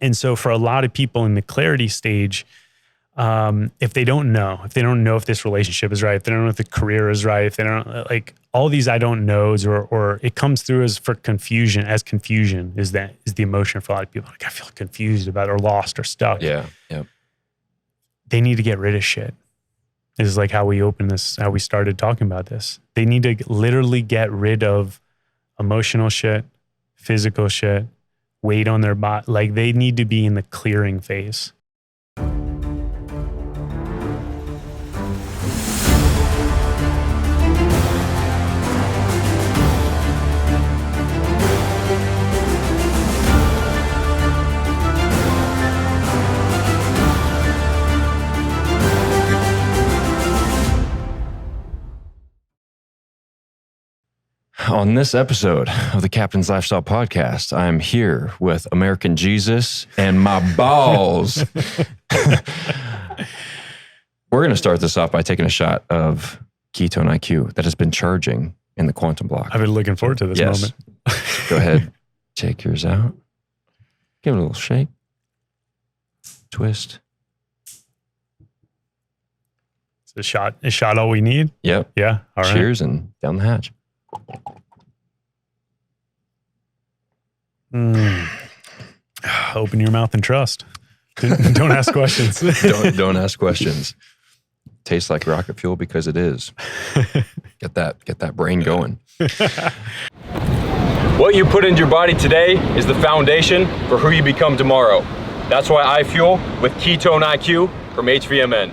And so for a lot of people in the clarity stage, if they don't know if this relationship is right, if they don't know if the career is right, if they don't, like all these I don't knows, or it comes through as confusion is the emotion for a lot of people. Like I feel confused about or lost or stuck. Yeah. Yeah. They need to get rid of shit. This is like how we started talking about this. They need to literally get rid of emotional shit, physical shit, weight on their body. Like they need to be in the clearing phase. On this episode of the Captain's Lifestyle Podcast, I'm here with American Jesus and my balls. We're going to start this off by taking a shot of ketone IQ that has been charging in the quantum block. I've been looking forward to this moment. Go ahead, take yours out. Give it a little shake. Twist. Is a shot all we need? Yep. Yeah. All right. Cheers and down the hatch. Open your mouth and trust. Don't ask questions. Don't ask questions. Tastes like rocket fuel because it is. Get that brain going. What you put into your body today is the foundation for who you become tomorrow. That's why I fuel with Ketone IQ from HVMN.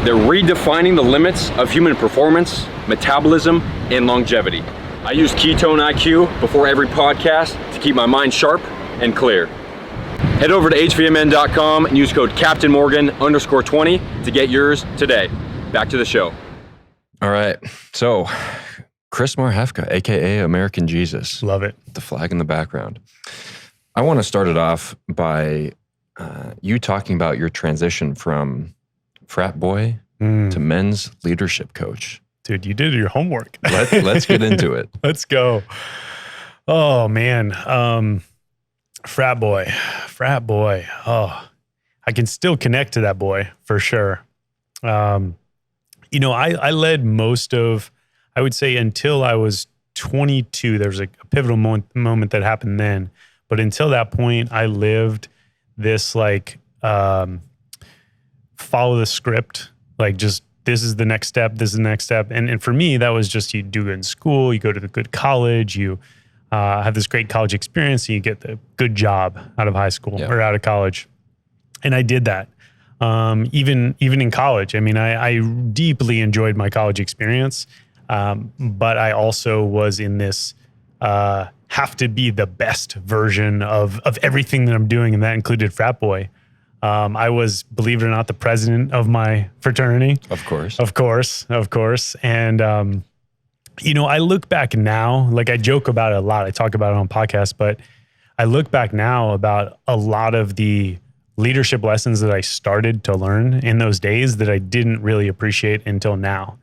They're redefining the limits of human performance, metabolism, and longevity. I use Ketone IQ before every podcast to keep my mind sharp and clear. Head over to hvmn.com and use code CaptainMorgan_20 to get yours today. Back to the show. All right. So, Chris Marhefka, aka American Jesus. Love it. The flag in the background. I want to start it off by you talking about your transition from frat boy to men's leadership coach. Dude, you did your homework. Let's get into it. Let's go. Oh, man. Frat boy. Oh, I can still connect to that boy for sure. I led most of, I would say until I was 22, there was a pivotal moment that happened then. But until that point, I lived this like follow the script, like just this is the next step, this is the next step. And for me, that was just you do good in school, you go to the good college, you have this great college experience, and you get the good job out of high school or out of college. And I did that. Even in college. I mean, I deeply enjoyed my college experience, but I also was in this have to be the best version of everything that I'm doing, and that included Frat Boy. I was, believe it or not, the president of my fraternity. Of course. And, I look back now, like I joke about it a lot. I talk about it on podcasts, but I look back now about a lot of the leadership lessons that I started to learn in those days that I didn't really appreciate until now.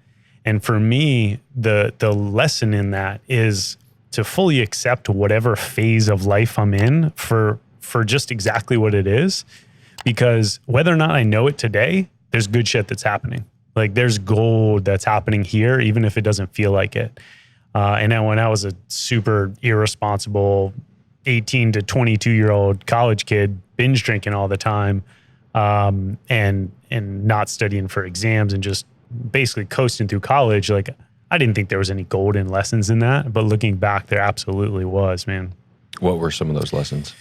And for me, the lesson in that is to fully accept whatever phase of life I'm in for just exactly what it is. Because whether or not I know it today, there's good shit that's happening. Like there's gold that's happening here, even if it doesn't feel like it. And then when I was a super irresponsible 18 to 22-year-old college kid, binge drinking all the time, and not studying for exams and just basically coasting through college, like I didn't think there was any golden lessons in that. But looking back, there absolutely was, man. What were some of those lessons?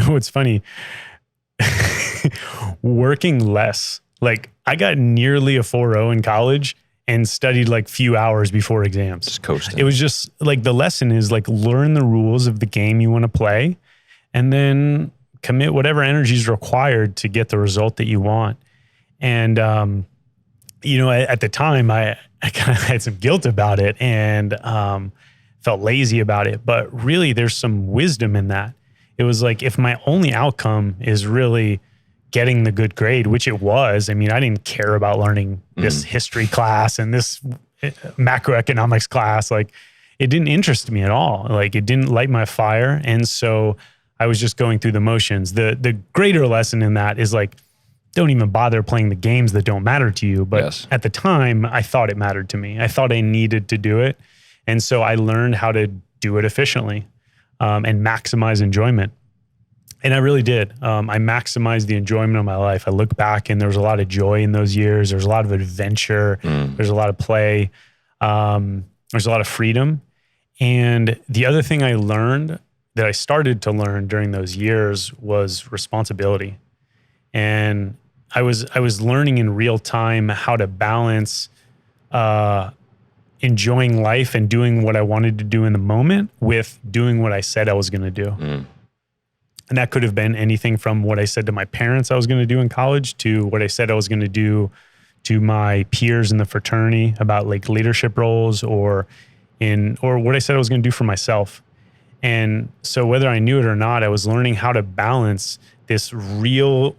What's funny? Working less. Like I got nearly a 4.0 in college and studied like few hours before exams. Just coasting. It was just like the lesson is like learn the rules of the game you want to play and then commit whatever energy is required to get the result that you want. And, at the time I kind of had some guilt about it and felt lazy about it. But really there's some wisdom in that. It was like, if my only outcome is really getting the good grade, which it was, I mean, I didn't care about learning this history class and this macroeconomics class. Like it didn't interest me at all. Like it didn't light my fire. And so I was just going through the motions. The greater lesson in that is like, don't even bother playing the games that don't matter to you. But at the time, I thought it mattered to me. I thought I needed to do it. And so I learned how to do it efficiently and maximize enjoyment. And I really did. I maximized the enjoyment of my life. I look back and there was a lot of joy in those years. There was a lot of adventure. There's a lot of play. There's a lot of freedom. And the other thing I learned that I started to learn during those years was responsibility. And I was learning in real time how to balance enjoying life and doing what I wanted to do in the moment with doing what I said I was going to do. And that could have been anything from what I said to my parents I was going to do in college to what I said I was going to do to my peers in the fraternity about like leadership roles or what I said I was going to do for myself. And so whether I knew it or not, I was learning how to balance this real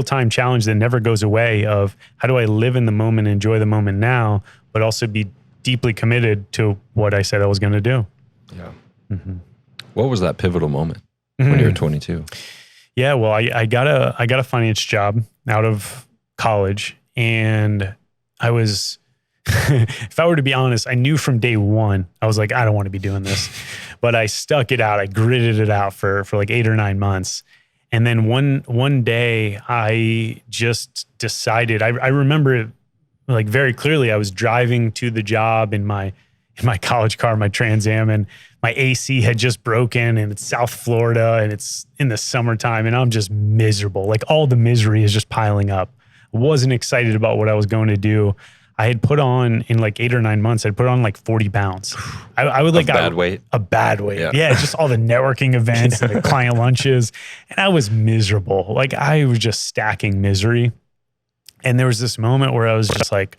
time challenge that never goes away of how do I live in the moment, enjoy the moment now, but also be deeply committed to what I said I was going to do. Yeah. What was that pivotal moment when you were 22? Yeah, well, I got a finance job out of college, and I was, if I were to be honest, I knew from day one, I was like, I don't want to be doing this, but I stuck it out. I gritted it out for like 8 or 9 months. And then one day I just decided, I remember it like very clearly. I was driving to the job in my college car, my Trans Am, and my AC had just broken, and it's South Florida and it's in the summertime, and I'm just miserable. Like all the misery is just piling up. I wasn't excited about what I was going to do. I had put on in like 8 or 9 months, I'd put on like 40 pounds. I would like a bad weight. Yeah. Just all the networking events and the client lunches. And I was miserable. Like I was just stacking misery. And there was this moment where I was just like,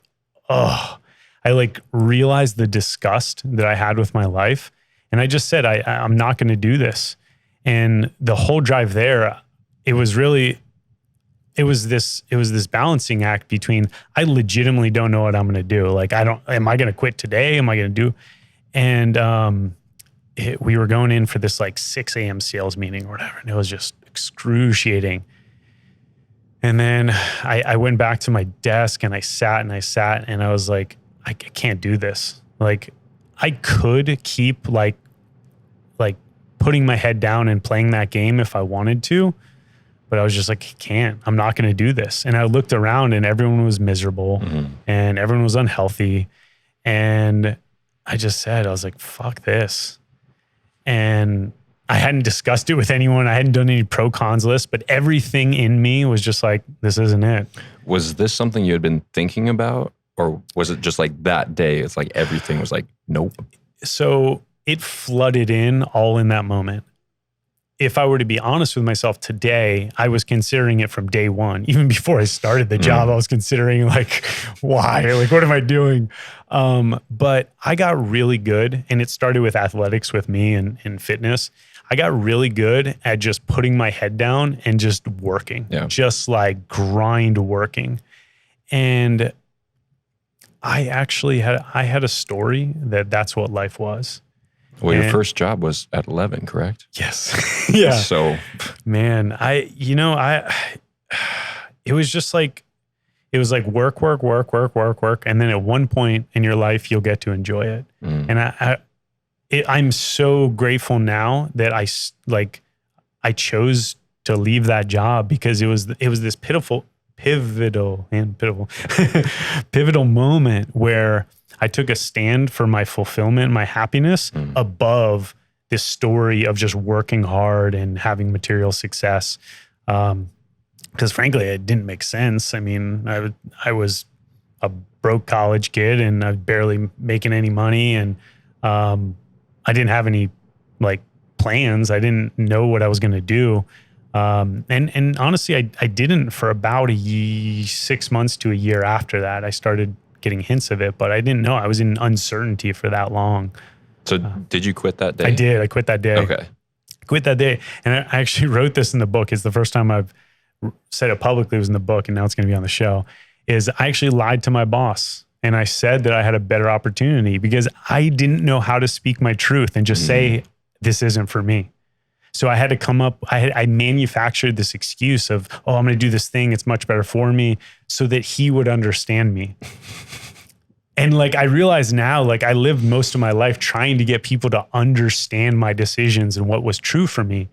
oh, I like realized the disgust that I had with my life. And I just said, I'm not going to do this. And the whole drive there, it was this balancing act between, I legitimately don't know what I'm going to do. Like, am I going to quit today? Am I going to do? And we were going in for this like 6 a.m. sales meeting or whatever. And it was just excruciating. And then I went back to my desk and I sat and I was like, I can't do this. Like I could keep like putting my head down and playing that game if I wanted to. But I was just like, I'm not going to do this. And I looked around and everyone was miserable and everyone was unhealthy. And I just said, I was like, fuck this. And I hadn't discussed it with anyone. I hadn't done any pro cons list, but everything in me was just like, this isn't it. Was this something you had been thinking about? Or was it just like that day? It's like everything was like, nope. So it flooded in all in that moment. If I were to be honest with myself today, I was considering it from day one. Even before I started the job, I was considering like, why? Like, what am I doing? But I got really good, and it started with athletics with me and fitness. I got really good at just putting my head down and just working, just like grind working. And I actually had a story that's what life was. Well, your first job was at 11, correct? Yes. Yeah. So, man, it was just like, it was like work. And then at one point in your life, you'll get to enjoy it. And I'm so grateful now that I chose to leave that job because it was this pivotal moment where I took a stand for my fulfillment, my happiness above this story of just working hard and having material success. Because frankly, it didn't make sense. I mean, I was a broke college kid and I was barely making any money, and I didn't have any like plans. I didn't know what I was going to do. And honestly, I didn't for about 6 months to a year after that. I started getting hints of it, but I didn't know. I was in uncertainty for that long. So did you quit that day? I did. I quit that day. Okay. Quit that day. And I actually wrote this in the book. It's the first time I've said it publicly. It was in the book, and now it's going to be on the show. Is I actually lied to my boss And I said that I had a better opportunity because I didn't know how to speak my truth and just say, this isn't for me. So I had to come up, I manufactured this excuse of, oh, I'm going to do this thing. It's much better for me, so that he would understand me. And like, I realize now, like I lived most of my life trying to get people to understand my decisions and what was true for me.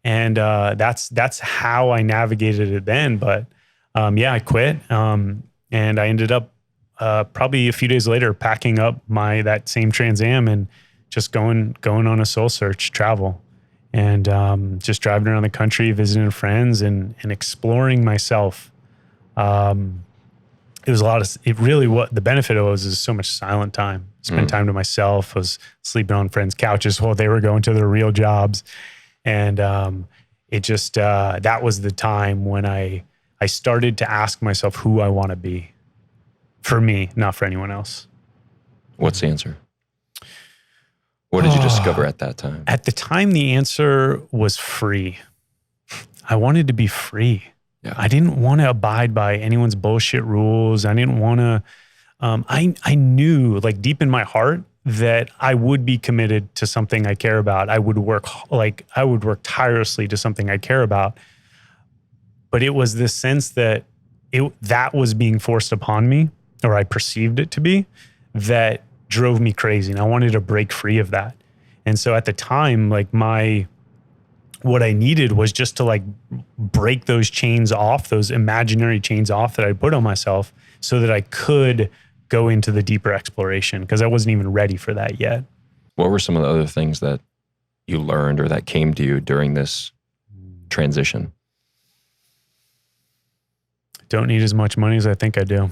And that's how I navigated it then. But I quit. And I ended up probably a few days later packing up that same Trans Am and just going on a soul search, travel. And just driving around the country, visiting friends and exploring myself. It was what the benefit of it was is so much silent time. Spend time to myself. I was sleeping on friends' couches while they were going to their real jobs. And it just, that was the time when I started to ask myself who I want to be. For me, not for anyone else. What's the answer? What did you discover at that time? At the time, the answer was free. I wanted to be free. Yeah. I didn't want to abide by anyone's bullshit rules. I didn't want to, I knew like deep in my heart that I would be committed to something I care about. I would work tirelessly to something I care about. But it was this sense that that was being forced upon me, or I perceived it to be, that drove me crazy. And I wanted to break free of that. And so at the time, like what I needed was just to like break those chains off, those imaginary chains off that I put on myself, so that I could go into the deeper exploration, because I wasn't even ready for that yet. What were some of the other things that you learned or that came to you during this transition? Don't need as much money as I think I do.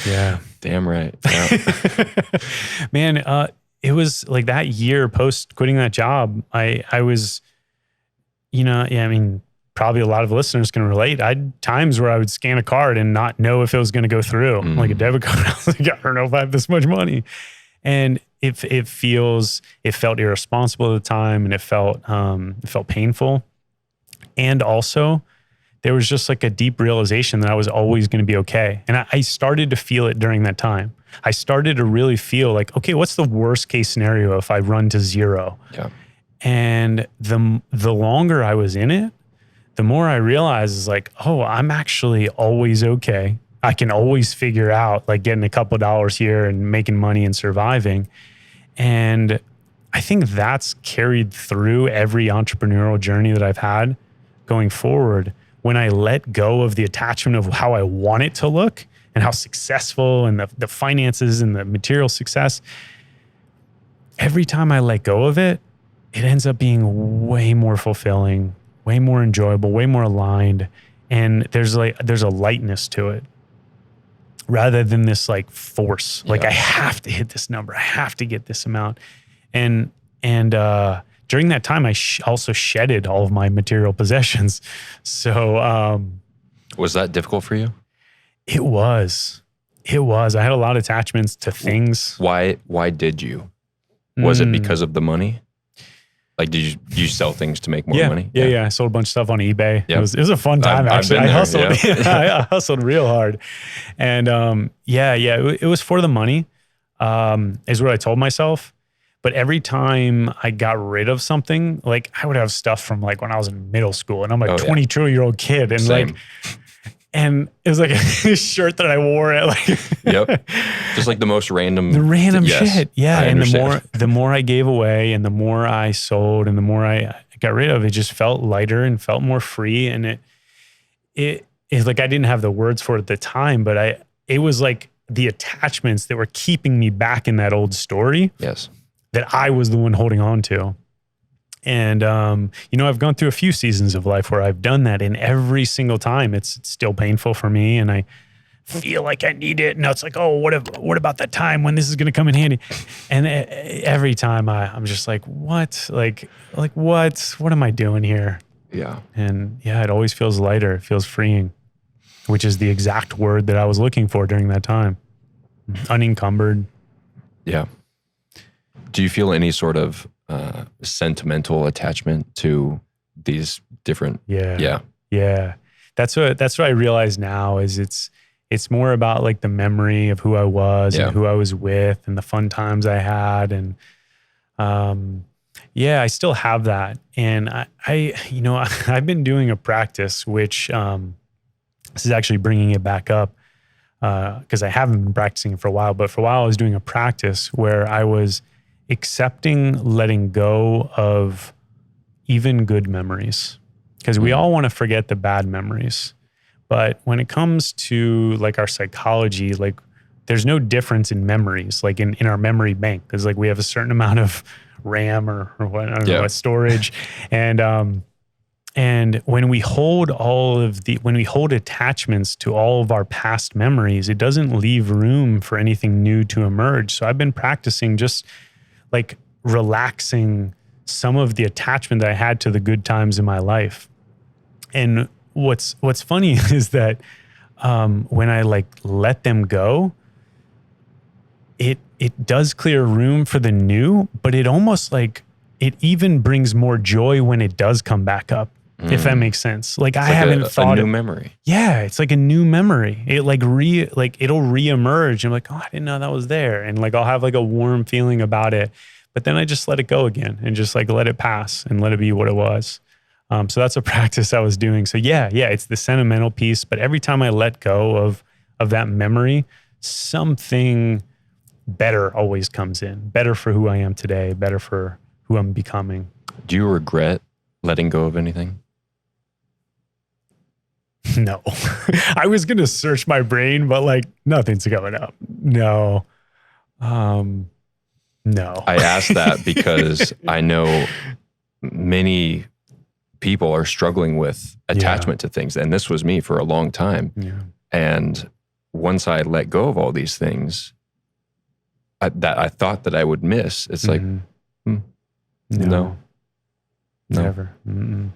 Yeah. Damn right. Yeah. Man, it was like that year post quitting that job, I was, probably a lot of listeners can relate. I had times where I would scan a card and not know if it was going to go through, like a debit card. I was like, I don't know if I have this much money. And it felt irresponsible at the time, and it felt painful. And also there was just like a deep realization that I was always going to be okay. And I started to feel it during that time. I started to really feel like, okay, what's the worst case scenario if I run to zero? Yeah. And the longer I was in it, the more I realized is like, oh, I'm actually always okay. I can always figure out like getting a couple of dollars here and making money and surviving. And I think that's carried through every entrepreneurial journey that I've had going forward. When I let go of the attachment of how I want it to look and how successful and the finances and the material success, every time I let go of it, it ends up being way more fulfilling, way more enjoyable, way more aligned. And there's a lightness to it rather than this like force. Yeah. Like I have to hit this number. I have to get this amount. And during that time, I also shedded all of my material possessions. So, was that difficult for you? It was. I had a lot of attachments to things. Why did you? Was it because of the money? Like, did you sell things to make more money? Yeah. I sold a bunch of stuff on eBay. Yep. It was a fun time, actually. I hustled. Yeah. I hustled real hard. And it was for the money, is what I told myself. But every time I got rid of something, like I would have stuff from like when I was in middle school, and I'm like 22-year-old kid. And Same. And it was like a shirt that I wore at like, yep. Just like the most random. The random shit. Yeah. And the more I gave away and the more I sold and the more I got rid of, it just felt lighter and felt more free. And it's like, I didn't have the words for it at the time, but it was like the attachments that were keeping me back in that old story. Yes. That I was the one holding on to. And, I've gone through a few seasons of life where I've done that, and every single time it's still painful for me, and I feel like I need it. And it's like, oh, what about that time when this is going to come in handy? And every time I'm just like, what? Like what am I doing here? Yeah. And it always feels lighter. It feels freeing, which is the exact word that I was looking for during that time. Unencumbered. Yeah. Do you feel any sort of sentimental attachment to these different? Yeah. That's what I realize now is It's more about like the memory of who I was and who I was with and the fun times I had. And, I still have that. And I've been doing a practice, which, this is actually bringing it back up, because I haven't been practicing it for a while, but for a while I was doing a practice where I was accepting letting go of even good memories, because we all want to forget the bad memories. But when it comes to like our psychology, like there's no difference in memories, like in our memory bank. There's like, we have a certain amount of RAM or what, I don't know, what storage. And when we hold when we hold attachments to all of our past memories, it doesn't leave room for anything new to emerge. So I've been practicing just like relaxing some of the attachment that I had to the good times in my life. And what's funny is that when I like let them go, it does clear room for the new, but it almost like it even brings more joy when it does come back up. If that makes sense. Like I haven't thought a new memory. Yeah, it's like a new memory. It like it'll reemerge. I'm like, oh, I didn't know that was there. And like I'll have like a warm feeling about it. But then I just let it go again and just like let it pass and let it be what it was. So that's a practice I was doing. So yeah, it's the sentimental piece. But every time I let go of that memory, something better always comes in. Better for who I am today, better for who I'm becoming. Do you regret letting go of anything? No. I was going to search my brain, but like nothing's coming up. No. No. I asked that because I know many people are struggling with attachment to things. And this was me for a long time. Yeah. And once I let go of all these things that I thought that I would miss, it's like, no. Never. Mm-mm.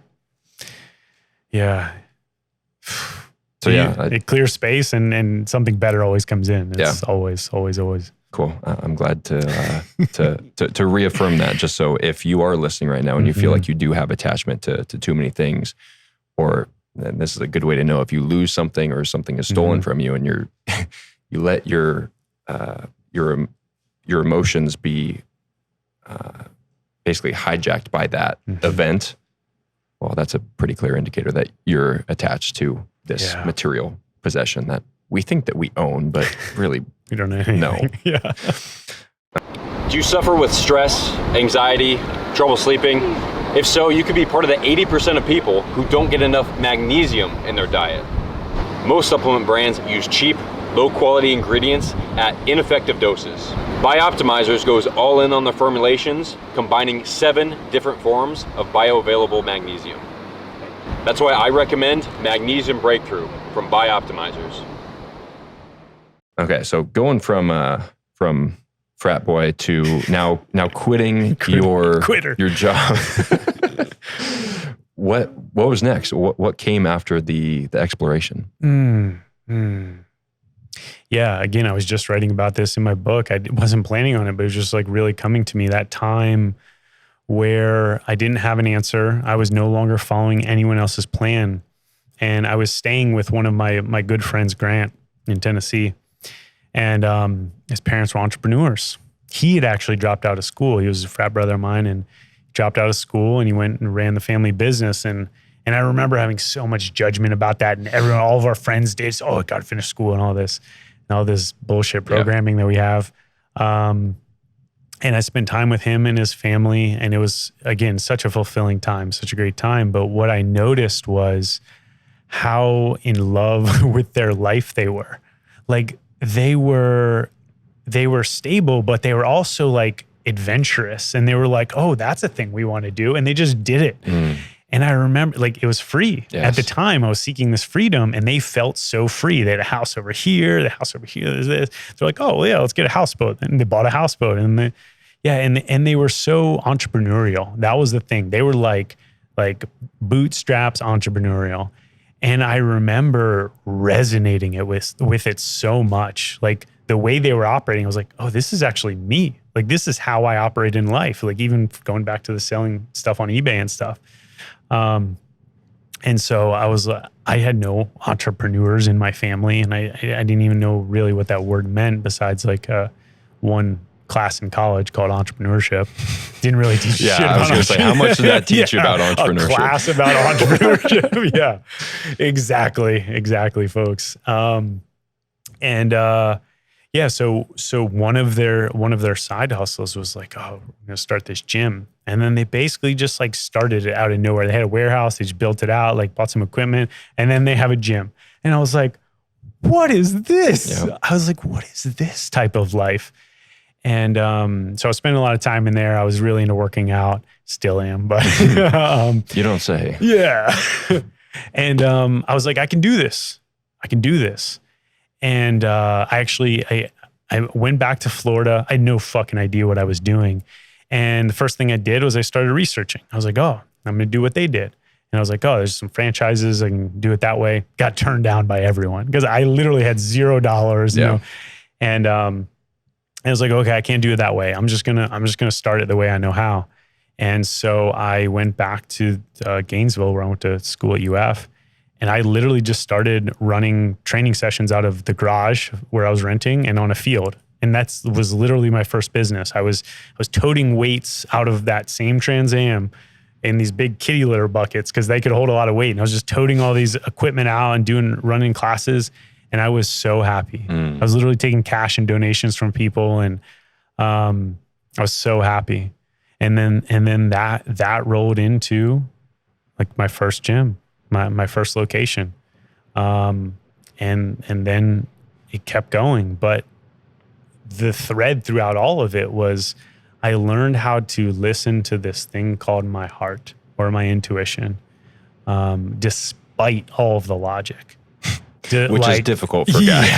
Yeah. So it clears space and something better always comes in. It's always. Cool. I'm glad to reaffirm that, just so if you are listening right now and you feel like you do have attachment to too many things, and this is a good way to know if you lose something or something is stolen from you, and you let your emotions be basically hijacked by that event. Well, that's a pretty clear indicator that you're attached to this material possession that we think that we own, but really we don't know anything. No. Yeah. Do you suffer with stress, anxiety, trouble sleeping? If so, you could be part of the 80% of people who don't get enough magnesium in their diet. Most supplement brands use cheap, low-quality ingredients at ineffective doses. Bioptimizers goes all in on the formulations, combining 7 different forms of bioavailable magnesium. That's why I recommend Magnesium Breakthrough from Bioptimizers. Okay, so going from Frat Boy to now quitting your job. What was next? What came after the exploration? Yeah, again, I was just writing about this in my book. I wasn't planning on it, but it was just like really coming to me, that time where I didn't have an answer. I was no longer following anyone else's plan. And I was staying with one of my good friends, Grant, in Tennessee. And his parents were entrepreneurs. He had actually dropped out of school. He was a frat brother of mine and dropped out of school, and he went and ran the family business. And I remember having so much judgment about that. And all of our friends did. Oh, I got to finish school and all this bullshit programming that we have. And I spent time with him and his family. And it was, again, such a fulfilling time, such a great time. But what I noticed was how in love with their life they were. Like they were stable, but they were also like adventurous. And they were like, oh, that's a thing we want to do. And they just did it. And I remember like it was free. Yes. At the time I was seeking this freedom, and they felt so free. They had a house over here, there's this. They're like, oh yeah, let's get a houseboat. And they bought a houseboat, and they were so entrepreneurial. That was the thing. They were like bootstraps entrepreneurial. And I remember resonating with it so much. Like the way they were operating, I was like, oh, this is actually me. Like this is how I operate in life. Like even going back to the selling stuff on eBay and stuff. And so I had no entrepreneurs in my family, and I didn't even know really what that word meant besides like one class in college called Entrepreneurship. Didn't really teach shit about I was going to say, how much did that teach you about entrepreneurship? A class about entrepreneurship. Yeah, exactly, folks. So one of their side hustles was like, oh, we're gonna start this gym. And then they basically just like started it out of nowhere. They had a warehouse, they just built it out, like bought some equipment, and then they have a gym. And I was like, what is this? Yep. I was like, what is this type of life? And so I was spending a lot of time in there. I was really into working out, still am, but you don't say. Yeah. And I was like, I can do this. And I went back to Florida. I had no fucking idea what I was doing. And the first thing I did was I started researching. I was like, oh, I'm going to do what they did. And I was like, oh, there's some franchises. I can do it that way. Got turned down by everyone because I literally had $0, you know? And I was like, okay, I can't do it that way. I'm just gonna start it the way I know how. And so I went back to Gainesville, where I went to school at UF. And I literally just started running training sessions out of the garage where I was renting and on a field. And that was literally my first business. I was toting weights out of that same Trans Am in these big kitty litter buckets because they could hold a lot of weight. And I was just toting all these equipment out and running classes. And I was so happy. I was literally taking cash and donations from people. And I was so happy. And then that rolled into like my first gym. My first location. And then it kept going. But the thread throughout all of it was I learned how to listen to this thing called my heart or my intuition, despite all of the logic. Which is difficult for guys.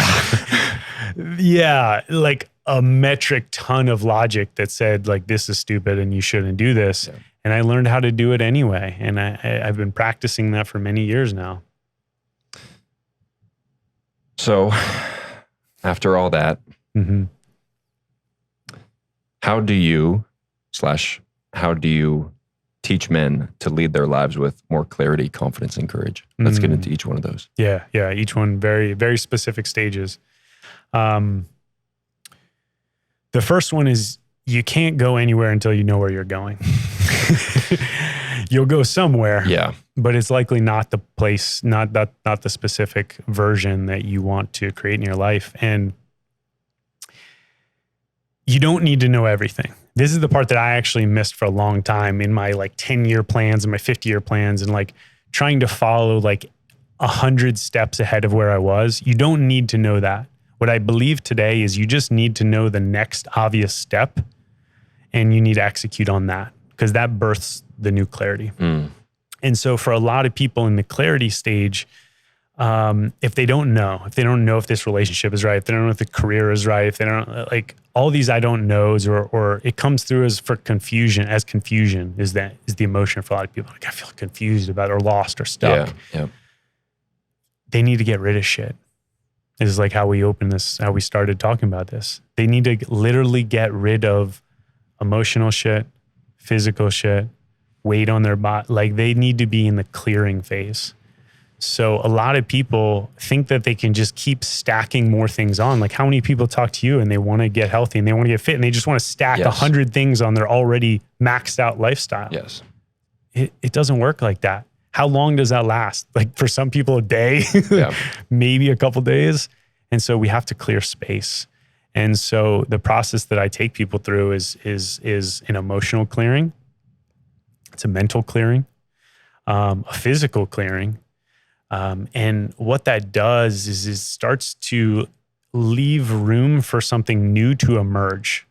Yeah, like a metric ton of logic that said like, this is stupid and you shouldn't do this. Yeah. And I learned how to do it anyway. And I've been practicing that for many years now. So after all that, how do you teach men to lead their lives with more clarity, confidence, and courage? Let's get into each one of those. Yeah. Each one very, very specific stages. The first one is you can't go anywhere until you know where you're going. You'll go somewhere, but it's likely not the place, not the specific version that you want to create in your life. And you don't need to know everything. This is the part that I actually missed for a long time in my like 10-year plans and my 50-year plans and like trying to follow like 100 steps ahead of where I was. You don't need to know that. What I believe today is you just need to know the next obvious step and you need to execute on that because that births the new clarity. And so for a lot of people in the clarity stage, if they don't know if this relationship is right, if they don't know if the career is right, if they don't like all these I don't knows, or it comes through as confusion is the emotion for a lot of people. Like I feel confused about or lost or stuck. Yeah. They need to get rid of shit. This is like how we started talking about this. They need to literally get rid of emotional shit, physical shit, weight on their body. Like they need to be in the clearing phase. So a lot of people think that they can just keep stacking more things on. Like how many people talk to you and they want to get healthy and they want to get fit and they just want to stack 100 things on their already maxed out lifestyle. Yes. It doesn't work like that. How long does that last? Like for some people a day, maybe a couple days. And so we have to clear space. And so the process that I take people through is an emotional clearing. It's a mental clearing, a physical clearing. And what that does is it starts to leave room for something new to emerge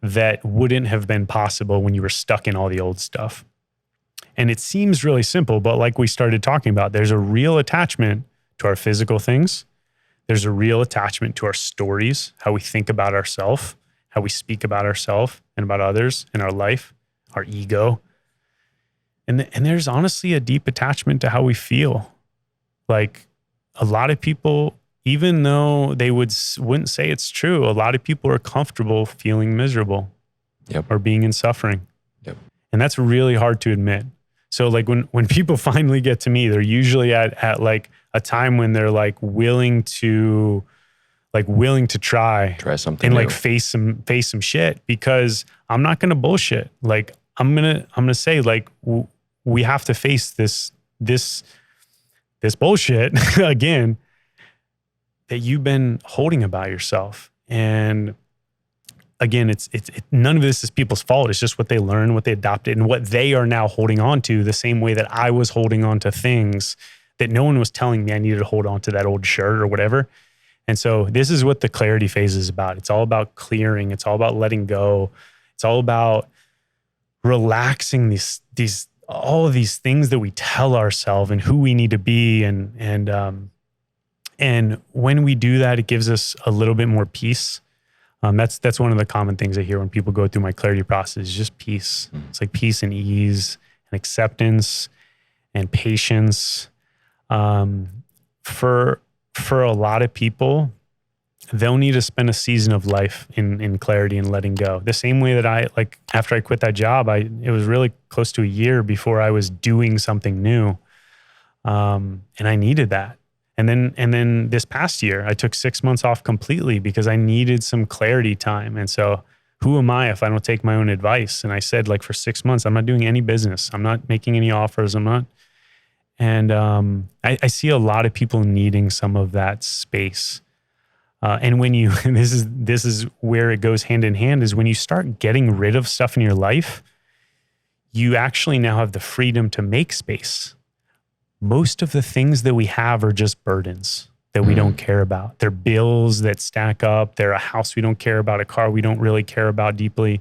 that wouldn't have been possible when you were stuck in all the old stuff. And it seems really simple, but like we started talking about, there's a real attachment to our physical things. There's a real attachment to our stories, how we think about ourselves, how we speak about ourselves and about others in our life, our ego. And there's honestly a deep attachment to how we feel. Like a lot of people, even though they wouldn't say it's true, a lot of people are comfortable feeling miserable or being in suffering. And that's really hard to admit. So like when people finally get to me, they're usually at like a time when they're like willing to try something and new. like face some shit, because I'm not going to bullshit. Like I'm going to say like, we have to face this bullshit again that you've been holding about yourself. And again, it's none of this is people's fault. It's just what they learned, what they adopted, and what they are now holding on to, the same way that I was holding on to things that no one was telling me I needed to hold on to, that old shirt or whatever. And so this is what the clarity phase is about. It's all about clearing. It's all about letting go. It's all about relaxing all of these things that we tell ourselves and who we need to be. And when we do that, it gives us a little bit more peace. That's one of the common things I hear when people go through my clarity process, is just peace. It's like peace and ease and acceptance and patience. For a lot of people, they'll need to spend a season of life in clarity and letting go. The same way that after I quit that job, it was really close to a year before I was doing something new. And I needed that. And then this past year, I took 6 months off completely because I needed some clarity time. And so who am I if I don't take my own advice? And I said, like, for 6 months, I'm not doing any business. I'm not making any offers. And I see a lot of people needing some of that space. And when you, and this is where it goes hand in hand, is when you start getting rid of stuff in your life, you actually now have the freedom to make space. Most of the things that we have are just burdens that we don't care about. They're bills that stack up. They're a house we don't care about, a car we don't really care about deeply.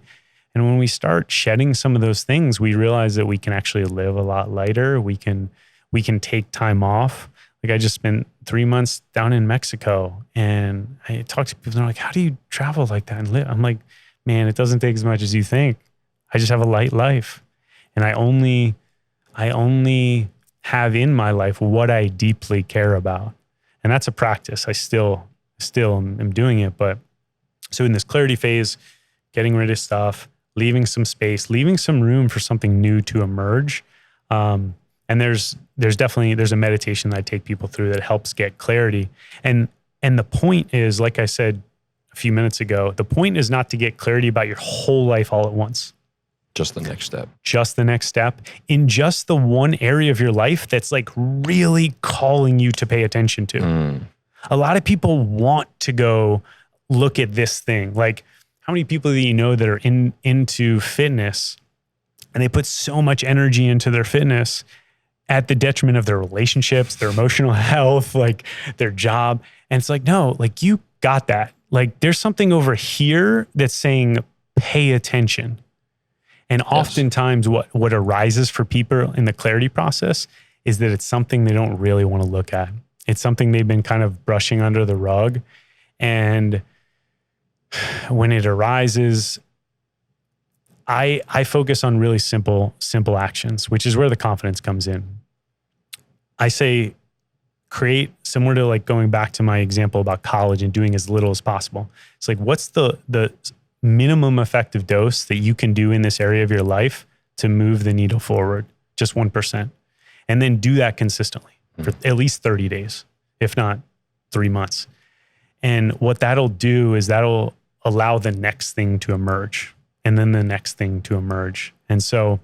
And when we start shedding some of those things, we realize that we can actually live a lot lighter. We can take time off. Like, I just spent 3 months down in Mexico, and I talk to people, and they're like, how do you travel like that and live? I'm like, man, it doesn't take as much as you think. I just have a light life. And I only have in my life what I deeply care about. And that's a practice. I still am doing it. But so in this clarity phase, getting rid of stuff, leaving some space, leaving some room for something new to emerge. And there's a meditation that I take people through that helps get clarity. And the point is, like I said a few minutes ago, the point is not to get clarity about your whole life all at once. Just the next step. Just the next step in just the one area of your life that's like really calling you to pay attention to. A lot of people want to go look at this thing. Like, how many people do you know that are into fitness, and they put so much energy into their fitness at the detriment of their relationships, their emotional health, like their job? And it's like, no, like, you got that. Like, there's something over here that's saying, pay attention. And oftentimes what arises for people in the clarity process is that it's something they don't really want to look at. It's something they've been kind of brushing under the rug. And when it arises, I focus on really simple actions, which is where the confidence comes in. I say, create, similar to like going back to my example about college and doing as little as possible. It's like, what's the minimum effective dose that you can do in this area of your life to move the needle forward? Just 1%. And then do that consistently for at least 30 days, if not 3 months. And what that'll do is that'll allow the next thing to emerge, and then the next thing to emerge. And so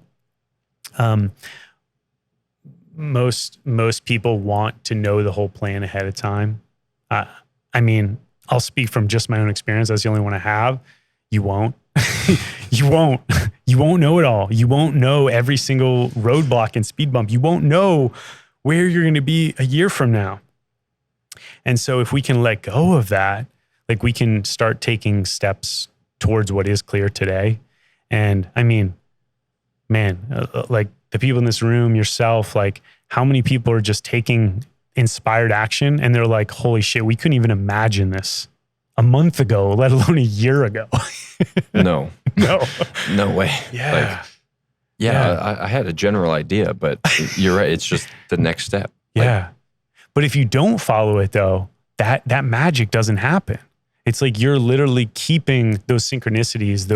most people want to know the whole plan ahead of time. I mean, I'll speak from just my own experience. That's the only one I have. You won't. You won't know it all. You won't know every single roadblock and speed bump. You won't know where you're going to be a year from now. And so if we can let go of that, like, we can start taking steps towards what is clear today. And I mean, man, like the people in this room, yourself, like, how many people are just taking inspired action and they're like, holy shit, we couldn't even imagine this a month ago, let alone a year ago. No way. Yeah. I had a general idea, but you're right. It's just the next step. Yeah. But if you don't follow it though, that magic doesn't happen. It's like you're literally keeping those synchronicities,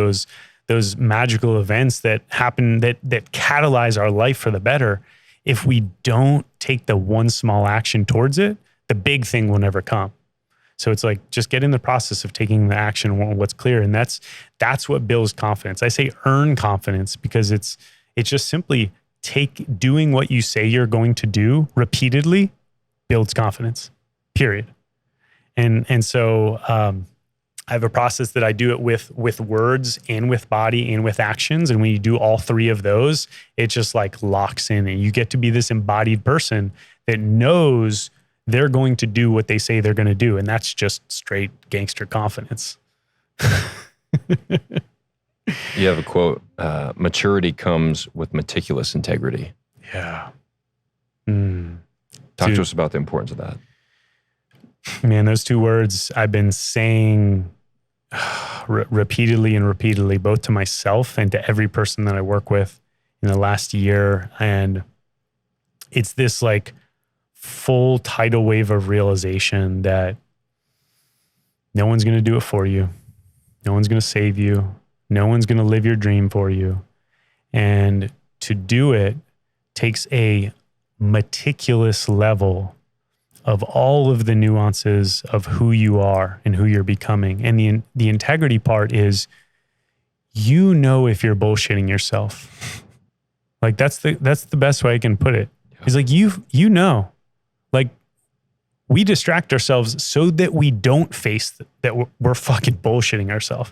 those magical events that happen, that catalyze our life for the better, if we don't take the one small action towards it, the big thing will never come. So it's like, just get in the process of taking the action on what's clear. And that's what builds confidence. I say earn confidence because it's just simply doing what you say you're going to do repeatedly builds confidence, period. And so I have a process that I do it with words and with body and with actions. And when you do all three of those, it just like locks in, and you get to be this embodied person that knows they're going to do what they say they're going to do. And that's just straight gangster confidence. You have a quote, maturity comes with meticulous integrity. Yeah. Talk to us about the importance of that. Man, those two words I've been saying repeatedly, both to myself and to every person that I work with in the last year. And it's this like full tidal wave of realization that no one's going to do it for you. No one's going to save you. No one's going to live your dream for you. And to do it takes a meticulous level of all of the nuances of who you are and who you're becoming. And the integrity part is, you know, if you're bullshitting yourself. Like that's the best way I can put it. It's like, you know, like we distract ourselves so that we don't face that we're fucking bullshitting ourselves.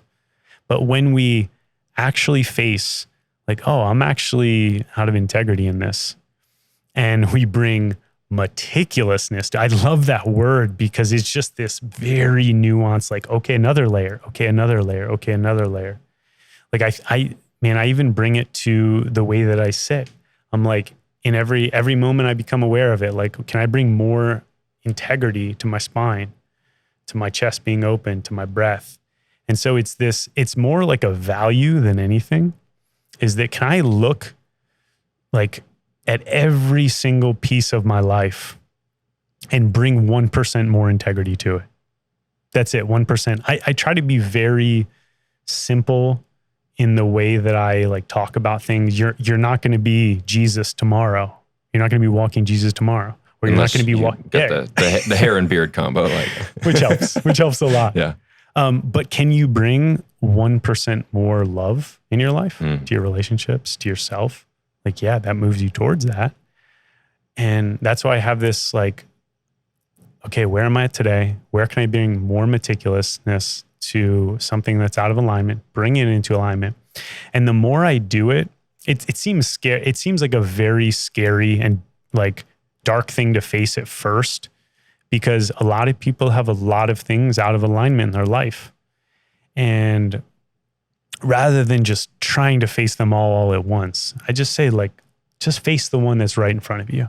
But when we actually face like, oh, I'm actually out of integrity in this, and we bring meticulousness. I love that word because it's just this very nuanced, like, okay, another layer. Okay, another layer. Okay, another layer. Like I even bring it to the way that I sit. I'm like, in every moment I become aware of it. Like, can I bring more integrity to my spine, to my chest being open, to my breath? And so it's more like a value than anything, is that can I look like at every single piece of my life and bring 1% more integrity to it. That's it, 1%. I try to be very simple in the way that I like talk about things. You're not going to be Jesus tomorrow. You're not going to be walking Jesus tomorrow. Or you're not going to be walking. Get the hair and beard combo, like which helps a lot. Yeah. But can you bring 1% more love in your life, to your relationships, to yourself? Like, yeah, that moves you towards that. And that's why I have this like, okay, where am I today? Where can I bring more meticulousness to something that's out of alignment, bring it into alignment? And the more I do it, it seems scary. It seems like a very scary and like dark thing to face at first, because a lot of people have a lot of things out of alignment in their life. And rather than just trying to face them all at once, I just say like, just face the one that's right in front of you.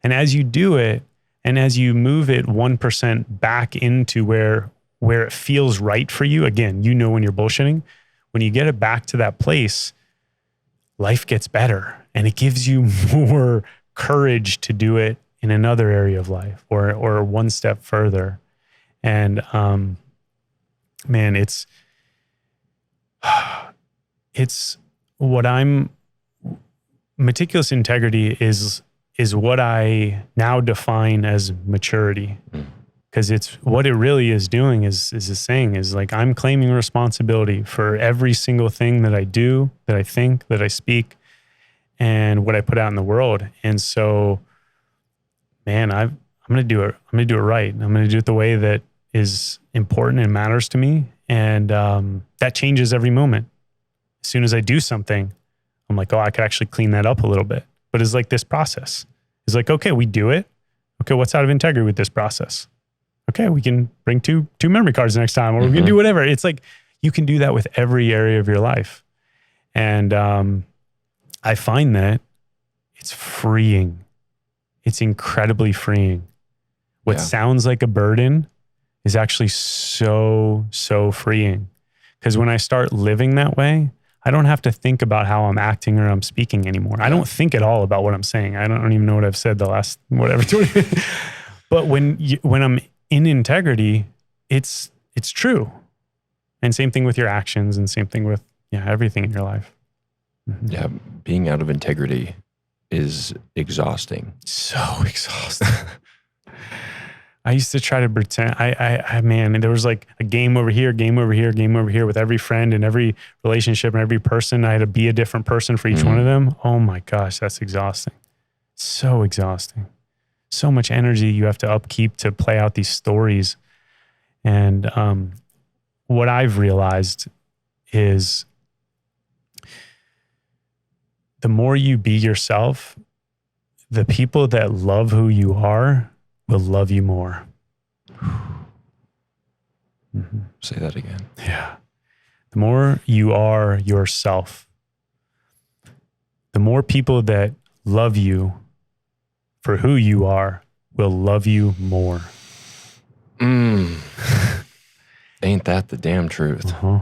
And as you do it, and as you move it 1% back into where it feels right for you, again, you know when you're bullshitting, when you get it back to that place, life gets better and it gives you more courage to do it in another area of life or one step further. And man, it's what meticulous integrity is what I now define as maturity. Because it's what it really is doing is saying is like, I'm claiming responsibility for every single thing that I do, that I think, that I speak, and what I put out in the world. And so, man, I'm going to do it. I'm going to do it right. I'm going to do it the way that is important and matters to me. And that changes every moment. As soon as I do something, I'm like, oh, I could actually clean that up a little bit. But it's like this process. It's like, okay, we do it. Okay, what's out of integrity with this process? Okay, we can bring two memory cards next time, or we can do whatever. It's like, you can do that with every area of your life. And I find that it's freeing. It's incredibly freeing. What sounds like a burden is actually so freeing. Because when I start living that way, I don't have to think about how I'm acting or I'm speaking anymore. I don't think at all about what I'm saying. I don't even know what I've said the last whatever. But when I'm in integrity, it's true. And same thing with your actions, and same thing with Yeah, everything in your life. Mm-hmm. Yeah, being out of integrity is exhausting. So exhausting. I used to try to pretend. Man, there was like a game over here, game over here, game over here with every friend and every relationship and every person. I had to be a different person for each one of them. Oh my gosh, that's exhausting. So exhausting. So much energy you have to upkeep to play out these stories. And what I've realized is the more you be yourself, the people that love who you are will love you more. Mm-hmm. Say that again. Yeah. The more you are yourself, the more people that love you for who you are will love you more. Ain't that the damn truth? Uh-huh.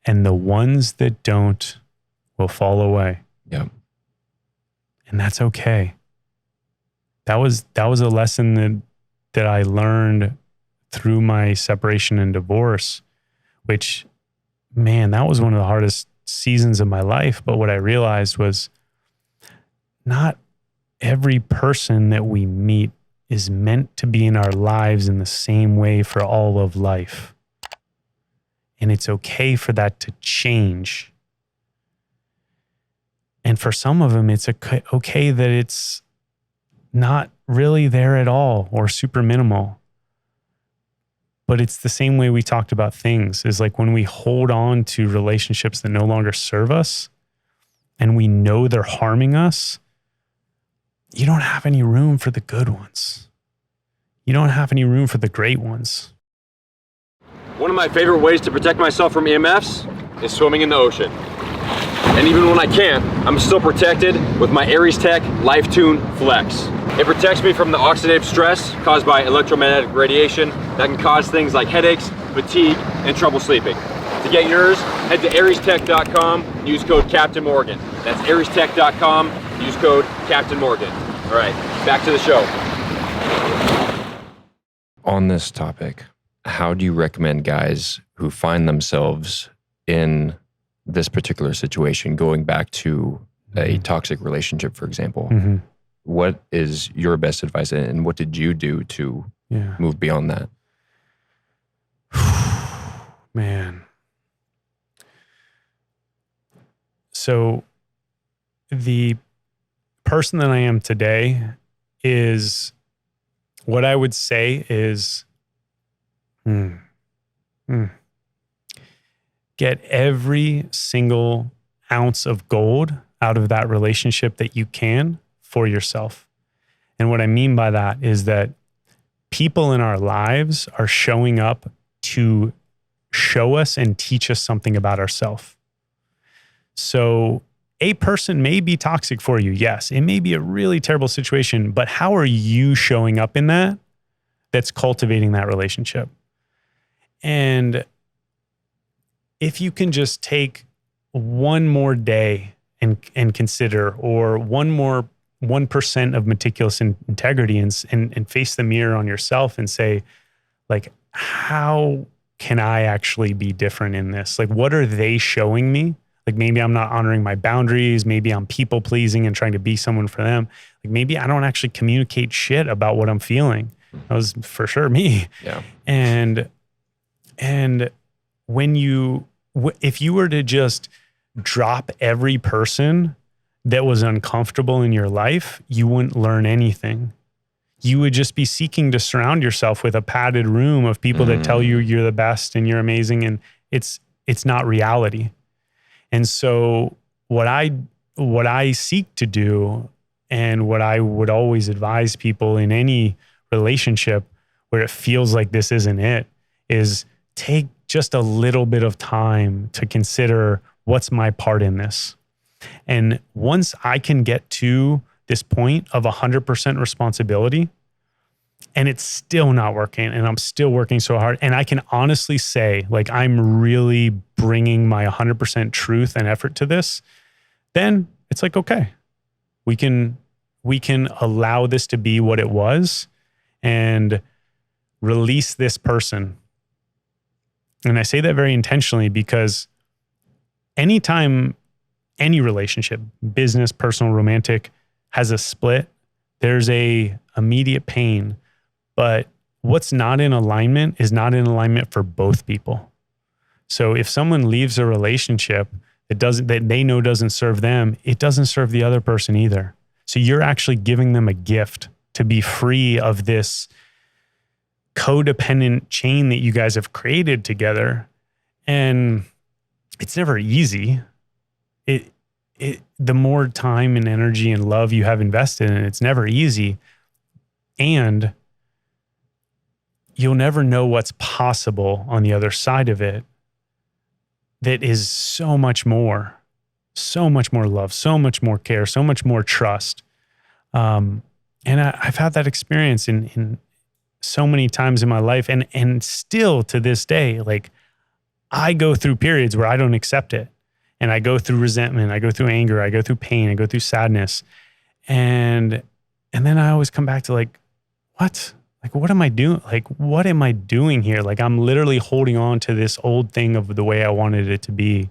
And the ones that don't will fall away. Yep. And that's okay. That was a lesson that I learned through my separation and divorce, which, man, that was one of the hardest seasons of my life. But what I realized was not every person that we meet is meant to be in our lives in the same way for all of life. And it's okay for that to change. And for some of them, it's okay that it's not really there at all or super minimal. But it's the same way we talked about things, is like when we hold on to relationships that no longer serve us and we know they're harming us, you don't have any room for the good ones. You don't have any room for the great ones. One of my favorite ways to protect myself from EMFs is swimming in the ocean. And even when I can't, I'm still protected with my Aries Tech LifeTune Flex. It protects me from the oxidative stress caused by electromagnetic radiation that can cause things like headaches, fatigue, and trouble sleeping. To get yours, head to ariestech.com and use code Captain Morgan. That's ariestech.com, use code Captain Morgan. All right, back to the show. On this topic, how do you recommend guys who find themselves in this particular situation, going back to a toxic relationship, for example? Mm-hmm. What is your best advice, and what did you do to move beyond that? Man. So the person that I am today is, what I would say is, get every single ounce of gold out of that relationship that you can for yourself. And what I mean by that is that people in our lives are showing up to show us and teach us something about ourselves. So a person may be toxic for you. Yes, it may be a really terrible situation, but how are you showing up in that? That's cultivating that relationship. And if you can just take one more day and consider, or 1% of meticulous integrity and face the mirror on yourself and say, like, how can I actually be different in this? Like, what are they showing me? Like, maybe I'm not honoring my boundaries. Maybe I'm people pleasing and trying to be someone for them. Like, maybe I don't actually communicate shit about what I'm feeling. That was for sure me. Yeah. And when if you were to just drop every person that was uncomfortable in your life, you wouldn't learn anything. You would just be seeking to surround yourself with a padded room of people that tell you you're the best and you're amazing, and it's not reality. And so what I seek to do, and what I would always advise people in any relationship where it feels like this isn't it, is take just a little bit of time to consider, what's my part in this? And once I can get to this point of 100% responsibility, and it's still not working, and I'm still working so hard, and I can honestly say, like, I'm really bringing my 100% truth and effort to this, then it's like, okay, we can allow this to be what it was and release this person. And I say that very intentionally, because anytime any relationship, business, personal, romantic, has a split, there's a immediate pain. But what's not in alignment is not in alignment for both people. So if someone leaves a relationship that they know doesn't serve them, it doesn't serve the other person either. So you're actually giving them a gift to be free of this codependent chain that you guys have created together. And it's never easy. The more time and energy and love you have invested in it, it's never easy. And you'll never know what's possible on the other side of it. That is so much more love, so much more care, so much more trust. And I've had that experience in so many times in my life, and still to this day, like I go through periods where I don't accept it. And I go through resentment, I go through anger, I go through pain, I go through sadness. And then I always come back to like, what? Like, what am I doing? Like, what am I doing here? Like, I'm literally holding on to this old thing of the way I wanted it to be.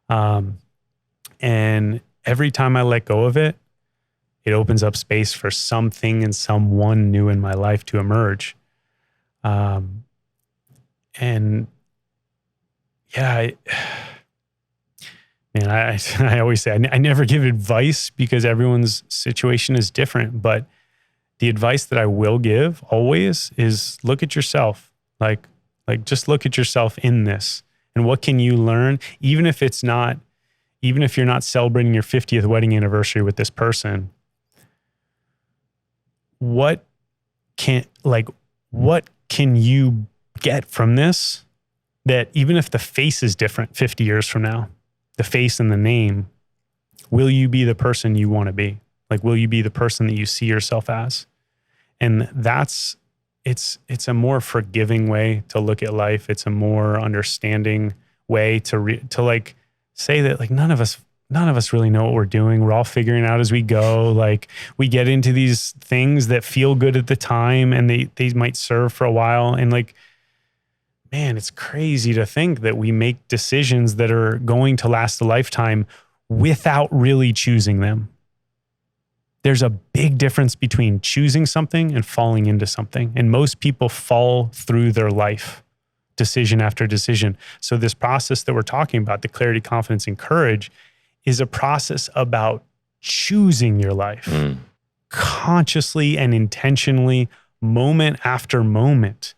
And every time I let go of it, it opens up space for something and someone new in my life to emerge. And yeah, I always say, I never give advice because everyone's situation is different, but the advice that I will give always is look at yourself. Like just look at yourself in this, and what can you learn? Even if you're not celebrating your 50th wedding anniversary with this person, what can you get from this, that even if the face is different 50 years from now, the face and the name, will you be the person you want to be? Like, will you be the person that you see yourself as? And it's a more forgiving way to look at life. It's a more understanding way to like say that like none of us really know what we're doing. We're all figuring out as we go. Like, we get into these things that feel good at the time, and they might serve for a while. And like, man, it's crazy to think that we make decisions that are going to last a lifetime without really choosing them. There's a big difference between choosing something and falling into something. And most people fall through their life, decision after decision. So this process that we're talking about, the clarity, confidence, and courage, is a process about choosing your life consciously and intentionally, moment after moment,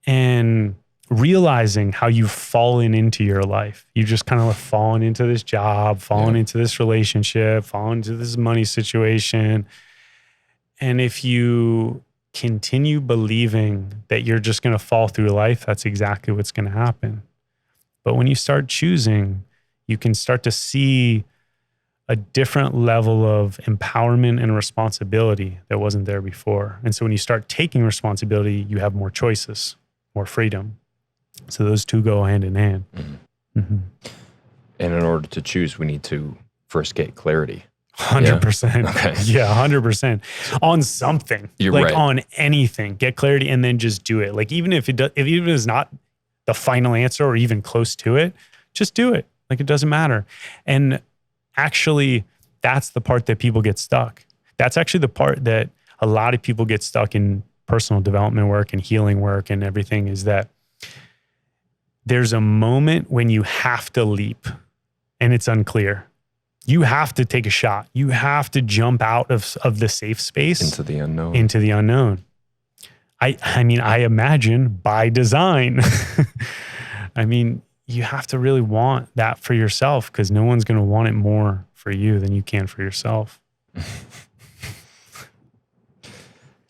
and realizing how you've fallen into your life. You just kind of fallen into this job, fallen into this relationship, fallen into this money situation. And if you continue believing that you're just going to fall through life, that's exactly what's going to happen. But when you start choosing, you can start to see a different level of empowerment and responsibility that wasn't there before. And so when you start taking responsibility, you have more choices, more freedom. So those two go hand in hand. Mm-hmm. Mm-hmm. And in order to choose, we need to first get clarity. 100%. Yeah. Okay. Yeah, 100%. On something. You're like right. On anything. Get clarity and then just do it. Like even if even if it's not the final answer or even close to it, just do it. Like it doesn't matter. And actually, that's the part that people get stuck. That's actually the part that a lot of people get stuck in personal development work and healing work and everything, is that there's a moment when you have to leap and it's unclear. You have to take a shot. You have to jump out of the safe space into the unknown. I mean, I imagine by design. I mean, you have to really want that for yourself, because no one's going to want it more for you than you can for yourself.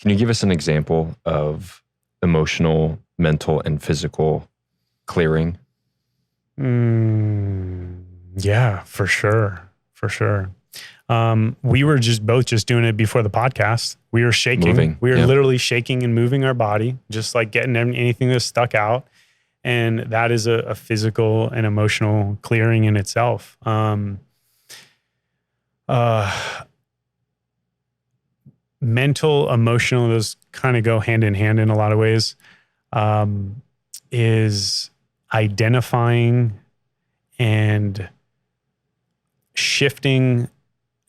Can you give us an example of emotional, mental, and physical clearing? Yeah, for sure. For sure. We were both doing it before the podcast. We were shaking. Moving. We were literally shaking and moving our body, just like getting anything that's stuck out. And that is a physical and emotional clearing in itself. Mental, emotional, those kind of go hand in hand in a lot of ways, is identifying and shifting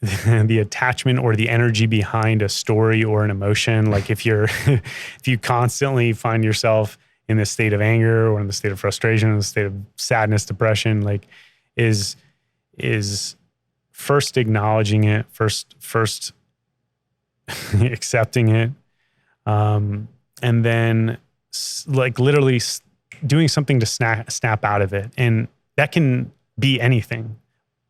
the attachment or the energy behind a story or an emotion. Like if you constantly find yourself in this state of anger or in the state of frustration, in the state of sadness, depression, like is first acknowledging it, first accepting it, and then like literally doing something to snap out of it. And that can be anything,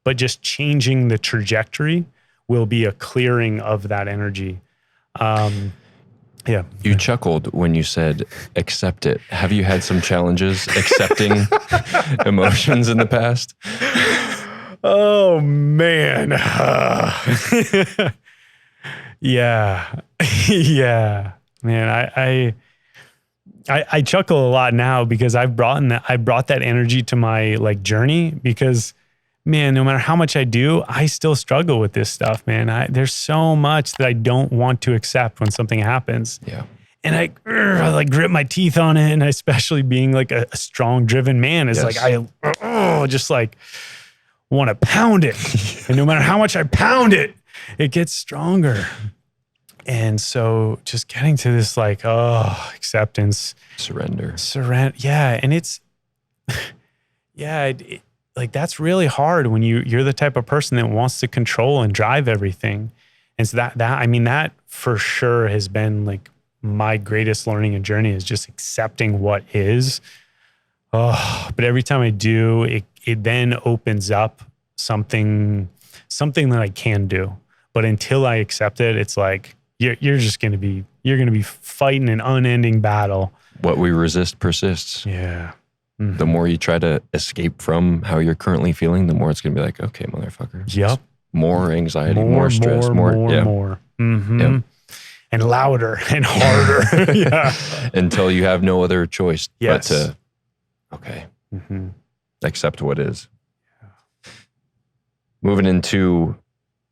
but just changing the trajectory will be a clearing of that energy. Yeah. You chuckled when you said accept it. Have you had some challenges accepting emotions in the past? Oh man. Yeah. Yeah. Man, I chuckle a lot now because I brought that energy to my like journey, because man, no matter how much I do, I still struggle with this stuff, man. There's so much that I don't want to accept when something happens. Yeah. And I like grit my teeth on it. And especially being like a strong driven man is like, I just like want to pound it. And no matter how much I pound it, it gets stronger. And so just getting to this like, acceptance. Surrender. Yeah. And it's, yeah, like that's really hard when you're the type of person that wants to control and drive everything. And so that for sure has been like my greatest learning and journey, is just accepting what is. But every time I do, it then opens up something that I can do. But until I accept it, it's like, you're going to be fighting an unending battle. What we resist persists. Yeah. Mm-hmm. The more you try to escape from how you're currently feeling, the more it's going to be like, okay, motherfucker. Yep. More anxiety, more stress, more. Mm-hmm. Yep. And louder and harder. Yeah. Until you have no other choice but to, accept what is. Yeah. Moving into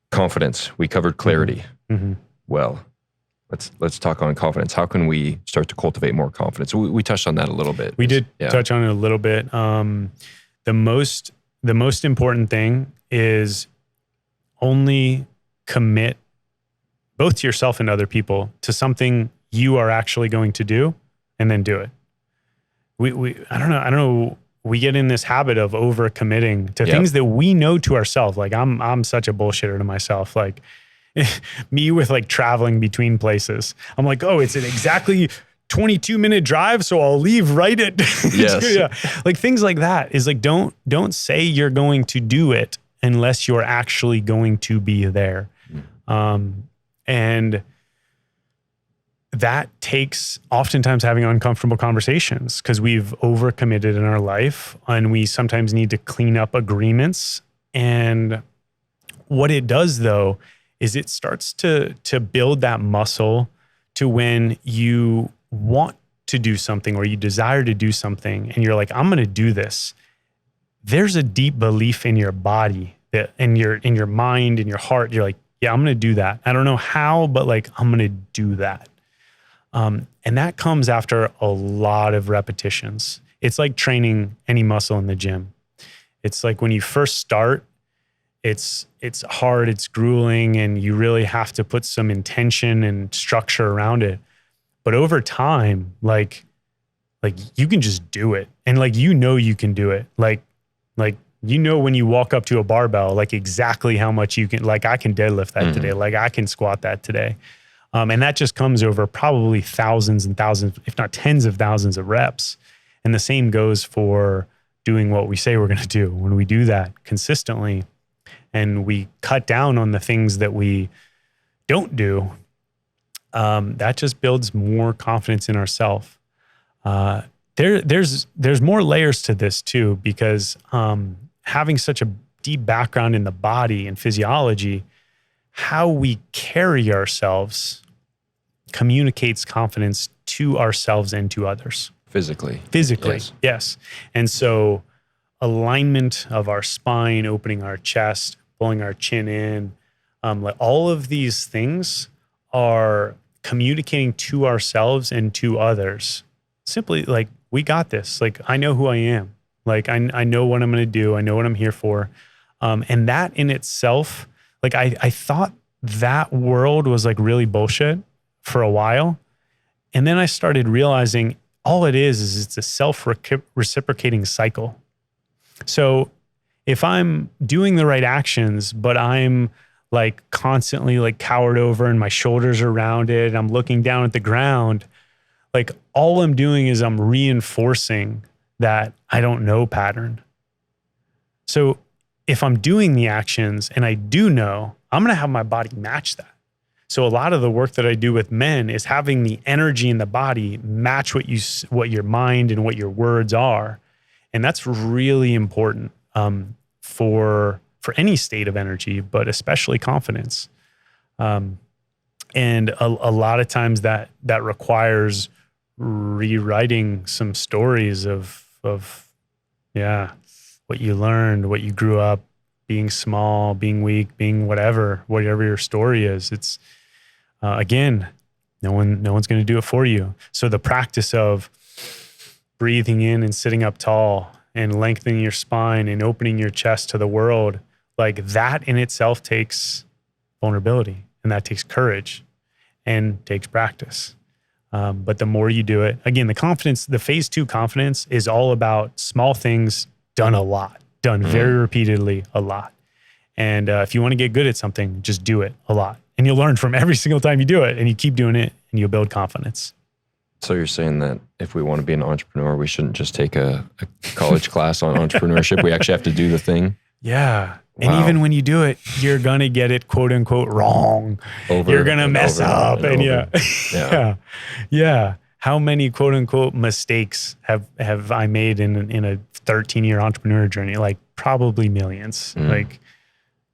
confidence. We covered clarity. Mm-hmm. Well, let's talk on confidence. How can we start to cultivate more confidence? We touched on that a little bit. We did touch on it a little bit. The most important thing is only commit both to yourself and other people to something you are actually going to do, and then do it. I don't know. We get in this habit of over committing to things that we know to ourselves. Like I'm such a bullshitter to myself. Like me with like traveling between places. I'm like, it's an exactly 22-minute drive, so I'll leave right at like things like that is like, don't say you're going to do it unless you're actually going to be there. And that takes oftentimes having uncomfortable conversations, because we've overcommitted in our life and we sometimes need to clean up agreements. And what it does though is it starts to build that muscle to when you want to do something or you desire to do something and you're like, I'm going to do this. There's a deep belief in your body that in your mind, in your heart, you're like, yeah, I'm going to do that. I don't know how, but like, I'm going to do that. And that comes after a lot of repetitions. It's like training any muscle in the gym. It's like when you first start, it's hard, it's grueling, and you really have to put some intention and structure around it. But over time, like you can just do it. And like, you can do it. Like, when you walk up to a barbell, like exactly how much you can, like I can deadlift that today. Like I can squat that today. And that just comes over probably thousands and thousands, if not tens of thousands of reps. And the same goes for doing what we say we're going to do. When we do that consistently and we cut down on the things that we don't do, that just builds more confidence in ourselves. There's more layers to this too, because having such a deep background in the body and physiology, how we carry ourselves communicates confidence to ourselves and to others. Physically, yes. And so alignment of our spine, opening our chest, pulling our chin in, like all of these things are communicating to ourselves and to others. Simply like, we got this. Like, I know who I am. Like I know what I'm going to do. I know what I'm here for. And that in itself, like I thought that world was like really bullshit for a while. And then I started realizing all it is it's a self-reciprocating cycle. So if I'm doing the right actions, but I'm like constantly like cowered over and my shoulders are rounded, I'm looking down at the ground, like all I'm doing is I'm reinforcing that I don't know pattern. So if I'm doing the actions and I do know, I'm going to have my body match that. So a lot of the work that I do with men is having the energy in the body match what your mind and what your words are. And that's really important for any state of energy, but especially confidence. And a lot of times that requires rewriting some stories of what you learned, what you grew up, being small, being weak, being whatever your story is. It's again, no one's going to do it for you. So the practice of breathing in and sitting up tall and lengthening your spine and opening your chest to the world, like that in itself takes vulnerability, and that takes courage and takes practice. But the more you do it, again, the phase 2 confidence is all about small things done a lot, done very repeatedly a lot. And if you want to get good at something, just do it a lot. And you'll learn from every single time you do it, and you keep doing it and you'll build confidence. So you're saying that if we want to be an entrepreneur, we shouldn't just take a college class on entrepreneurship. We actually have to do the thing. Yeah. Wow. And even when you do it, you're going to get it quote unquote wrong. You're going to mess up. And yeah. How many quote unquote mistakes have I made in a 13-year entrepreneur journey? Like probably millions. Like,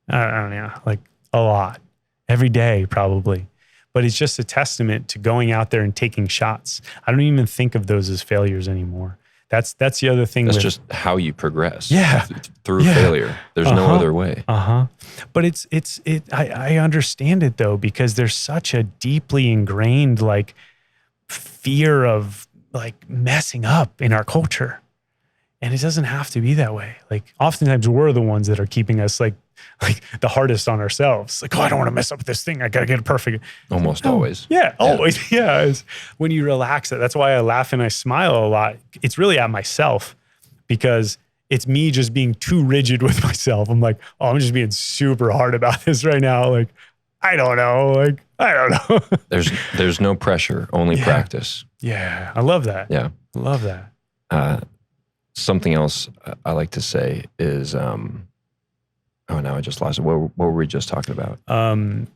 I don't know, like a lot every day probably. But it's just a testament to going out there and taking shots. I don't even think of those as failures anymore. That's the other thing. That's just how you progress. Yeah. Through failure. There's no other way. But I understand it though, because there's such a deeply ingrained like fear of like messing up in our culture. And it doesn't have to be that way. Like oftentimes we're the ones that are keeping us like the hardest on ourselves. Like, oh, I don't want to mess up with this thing. I got to get it perfect. Almost always. Yeah, always. Yeah. It's when you relax it. That's why I laugh and I smile a lot. It's really at myself because it's me just being too rigid with myself. I'm like, oh, I'm just being super hard about this right now. Like, I don't know. Like, I don't know. There's no pressure, only practice. Yeah. I love that. Yeah. I love that. Something else I like to say is, now I just lost it. What were we just talking about?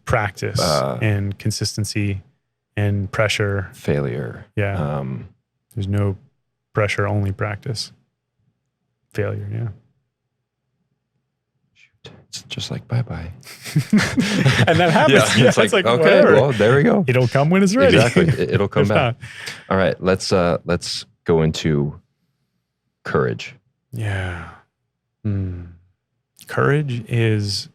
Practice and consistency and pressure. Failure. Yeah. There's no pressure, only practice. Failure, yeah. Shoot. It's just like bye-bye. And that happens. Yeah, it's like okay, whatever. Well, there we go. It'll come when it's ready. Exactly. It'll come back. All right, let's go into courage. Yeah. Courage is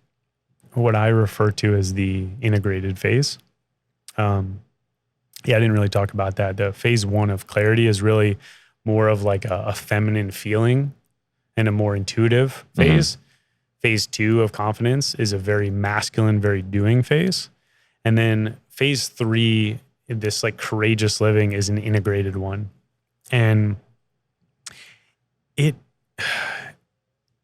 what I refer to as the integrated phase. I didn't really talk about that. The phase 1 of clarity is really more of like a feminine feeling and a more intuitive phase. Phase 2 of confidence is a very masculine, very doing phase. And then phase 3, this like courageous living, is an integrated one. And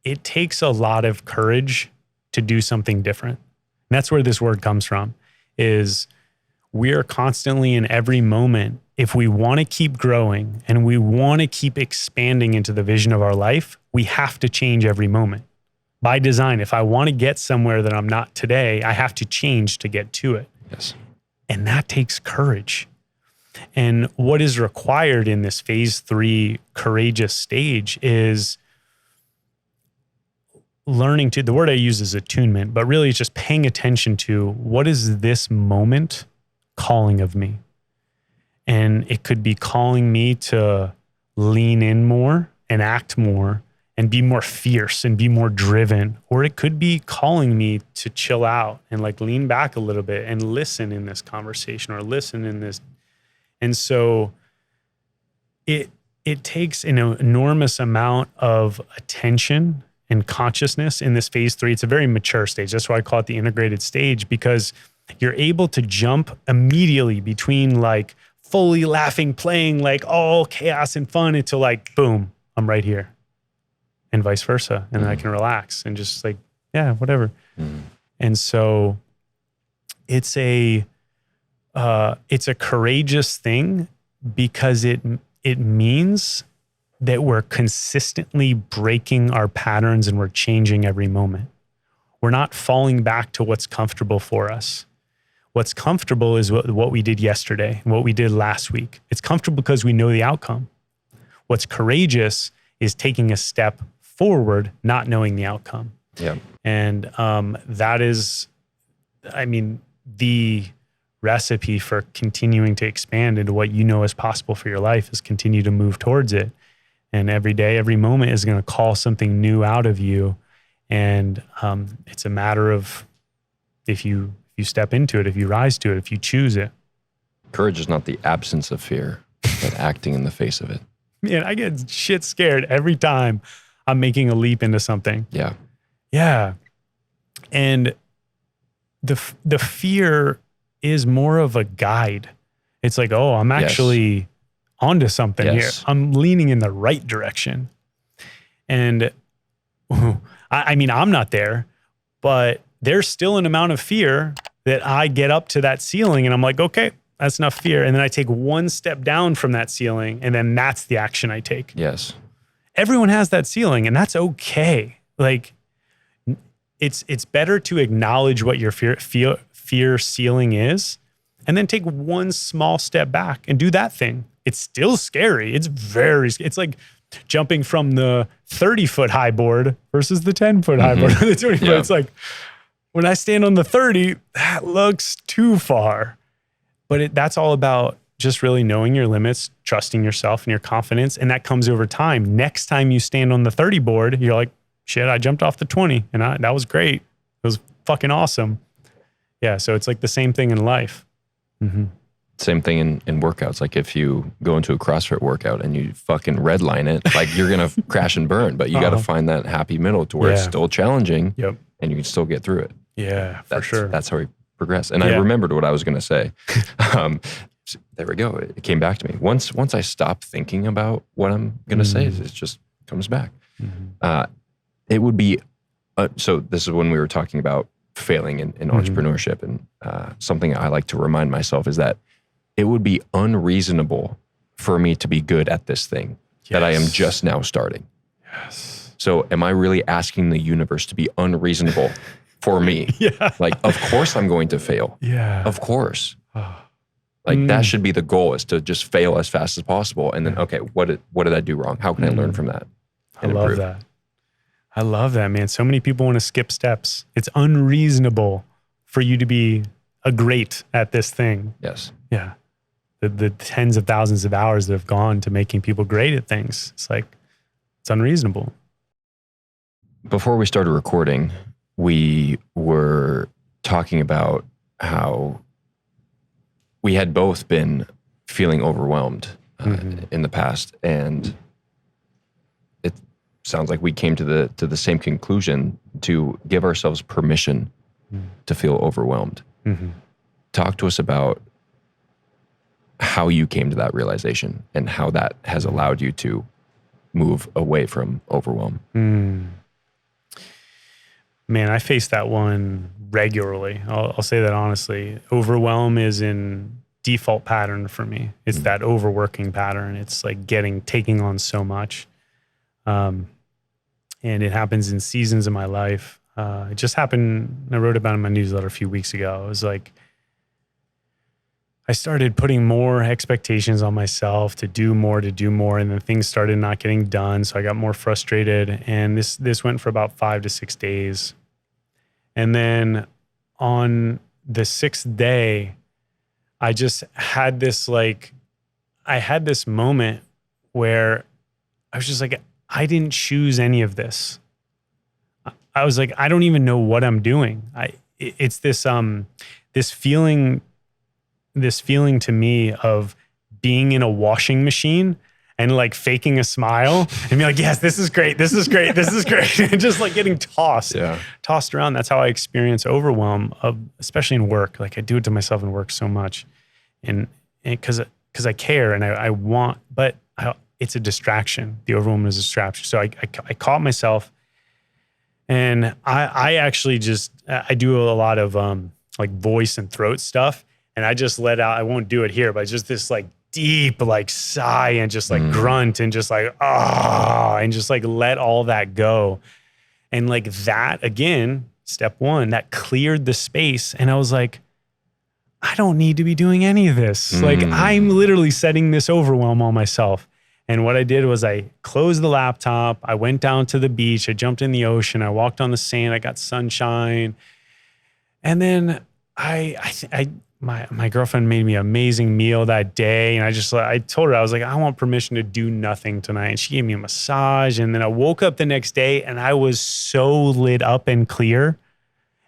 it takes a lot of courage to do something different. And that's where this word comes from, is we are constantly in every moment. If we want to keep growing and we want to keep expanding into the vision of our life, we have to change every moment. By design, if I want to get somewhere that I'm not today, I have to change to get to it. Yes. And that takes courage. And what is required in this phase 3 courageous stage is learning to, the word I use is attunement, but really it's just paying attention to what is this moment calling of me. And it could be calling me to lean in more and act more and be more fierce and be more driven. Or it could be calling me to chill out and like lean back a little bit and listen in this conversation or listen in this. And so it takes an enormous amount of attention and consciousness in this phase 3. It's a very mature stage. That's why I call it the integrated stage, because you're able to jump immediately between like fully laughing, playing, like all chaos and fun, into like, boom, I'm right here, and vice versa. And then I can relax and just like, yeah, whatever. And so it's a courageous thing, because it means that we're consistently breaking our patterns and we're changing every moment. We're not falling back to what's comfortable for us. What's comfortable is what we did yesterday and what we did last week. It's comfortable because we know the outcome. What's courageous is taking a step forward, not knowing the outcome. Yeah. And that is, I mean, the recipe for continuing to expand into what you know is possible for your life is continue to move towards it. And every day, every moment is going to call something new out of you. And it's a matter of if you step into it, if you rise to it, if you choose it. Courage is not the absence of fear, but acting in the face of it. Man, I get shit scared every time I'm making a leap into something. Yeah. Yeah. And the fear is more of a guide. It's like, oh, I'm actually onto something here. I'm leaning in the right direction. And I mean, I'm not there, but there's still an amount of fear that I get up to that ceiling and I'm like, okay, that's enough fear. And then I take one step down from that ceiling, and then that's the action I take. Yes. Everyone has that ceiling, and that's okay. Like, it's better to acknowledge what your fear ceiling is, and then take one small step back and do that thing. It's still scary. It's like jumping from the 30-foot high board versus the 10-foot high board. The 20 foot. It's like, when I stand on the 30, that looks too far. But that's all about just really knowing your limits, trusting yourself and your confidence. And that comes over time. Next time you stand on the 30 board, you're like, shit, I jumped off the 20 and that was great. It was fucking awesome. Yeah. So it's like the same thing in life. Same thing in workouts. Like if you go into a CrossFit workout and you fucking redline it, like you're going to crash and burn, but you got to find that happy middle to where it's still challenging and you can still get through it. Yeah, for sure. That's how we progress. And I remembered what I was going to say. There we go. It came back to me. Once I stop thinking about what I'm going to say, it just comes back. It would be, so this is when we were talking about failing in entrepreneurship, and something I like to remind myself is that it would be unreasonable for me to be good at this thing that I am just now starting. Yes. So am I really asking the universe to be unreasonable for me? Like, of course I'm going to fail. Yeah. Of course. Like that should be the goal, is to just fail as fast as possible. And then, okay, what did I do wrong? How can I learn from that? I love that. I love that, man. So many people want to skip steps. It's unreasonable for you to be a great at this thing. Yes. Yeah. The tens of thousands of hours that have gone to making people great at things. It's like, it's unreasonable. Before we started recording, we were talking about how we had both been feeling overwhelmed in the past, and it sounds like we came to the same conclusion, to give ourselves permission to feel overwhelmed. Talk to us about how you came to that realization and how that has allowed you to move away from overwhelm. Man, I face that one regularly. I'll say that honestly. Overwhelm is in default pattern for me. It's that overworking pattern. It's like taking on so much. And it happens in seasons of my life. It just happened, I wrote about it in my newsletter a few weeks ago. It was like, I started putting more expectations on myself to do more, and then things started not getting done. So I got more frustrated, and this went for about 5 to 6 days. And then on the 6th day, I just had this moment where I was just like, I didn't choose any of this. I was like, I don't even know what I'm doing. It's this feeling to me of being in a washing machine and like faking a smile and be like, yes, this is great. This is great. This is great. And just like getting tossed around. That's how I experience overwhelm especially in work. Like I do it to myself in work so much. And cause I care and I want, but it's a distraction. The overwhelm is a distraction. So I caught myself, and I actually I do a lot of like voice and throat stuff, and I just let out, I won't do it here, but just this like deep like sigh and just like grunt and just like, and just like let all that go. And like that, again, step one, that cleared the space. And I was like, I don't need to be doing any of this. Like I'm literally setting this overwhelm on myself. And what I did was I closed the laptop. I went down to the beach. I jumped in the ocean. I walked on the sand. I got sunshine. And then my girlfriend made me an amazing meal that day. And I told her, I was like, I want permission to do nothing tonight. And she gave me a massage. And then I woke up the next day and I was so lit up and clear.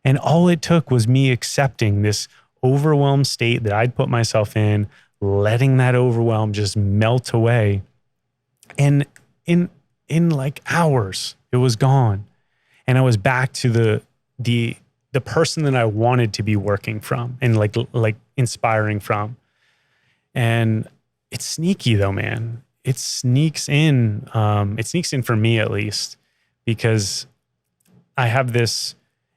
And all it took was me accepting this overwhelmed state that I'd put myself in, letting that overwhelm just melt away. And in like hours, it was gone. And I was back to the person that I wanted to be working from and like inspiring from. And it's sneaky though, man. It sneaks in for me at least, because I have this,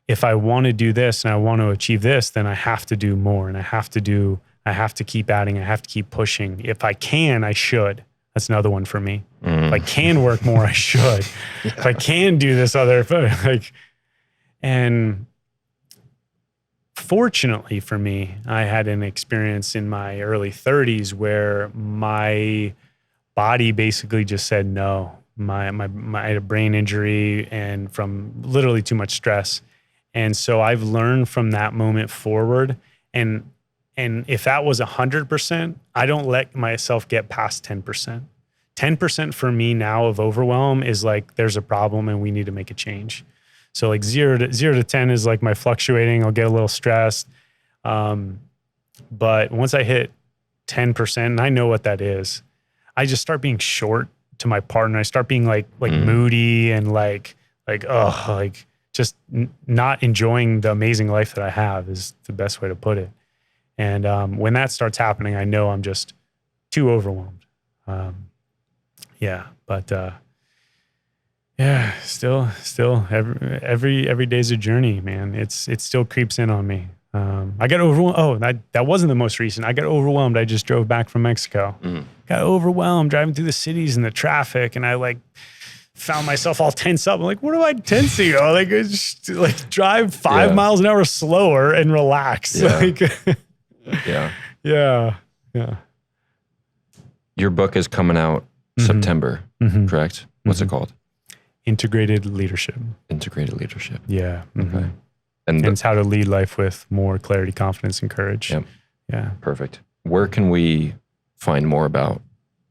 if I want to do this and I want to achieve this, then I have to do more, and I have to keep adding, I have to keep pushing. If I can, I should. That's another one for me. If I can work more, I should. If I can do this other, and fortunately for me, I had an experience in my early 30s where my body basically just said no. I had a brain injury and from literally too much stress. And so I've learned from that moment forward. And if that was 100%, I don't let myself get past 10%. 10% for me now of overwhelm is like, there's a problem and we need to make a change. So like 0 to 10 is like my fluctuating. I'll get a little stressed. But once I hit 10%, and I know what that is, I just start being short to my partner. I start being like moody and just not enjoying the amazing life that I have is the best way to put it. And when that starts happening, I know I'm just too overwhelmed. Still every day's a journey, man. It still creeps in on me. I got overwhelmed. Oh, that wasn't the most recent. I got overwhelmed. I just drove back from Mexico. Got overwhelmed driving through the cities and the traffic, and I found myself all tense up. I'm like, what am I tensing? I just drive 5 miles an hour slower and relax. Yeah. Your book is coming out September, correct? What's it called? Integrated Leadership. Integrated Leadership. Yeah. Okay. And it's how to lead life with more clarity, confidence, and courage. Yep. Yeah. Perfect. Where can we find more about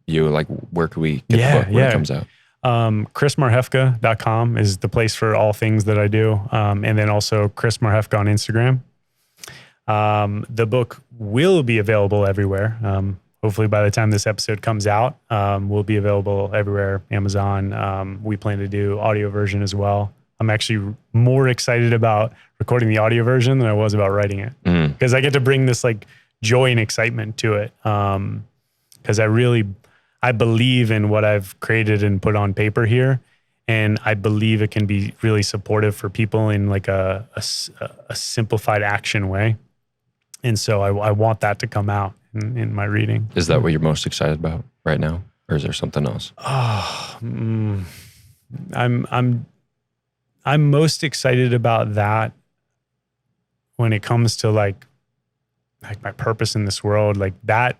you? Like, where can we get the book when it comes out? ChrisMarhefka.com is the place for all things that I do. And then also Chris Marhefka on Instagram. The book will be available everywhere. Hopefully by the time this episode comes out, we'll be available everywhere. Amazon. We plan to do audio version as well. I'm actually more excited about recording the audio version than I was about writing it, because I get to bring this joy and excitement to it. Because I believe in what I've created and put on paper here. And I believe it can be really supportive for people in a simplified action way. And so I want that to come out in my reading. Is that what you're most excited about right now? Or is there something else? I'm most excited about that when it comes to my purpose in this world. That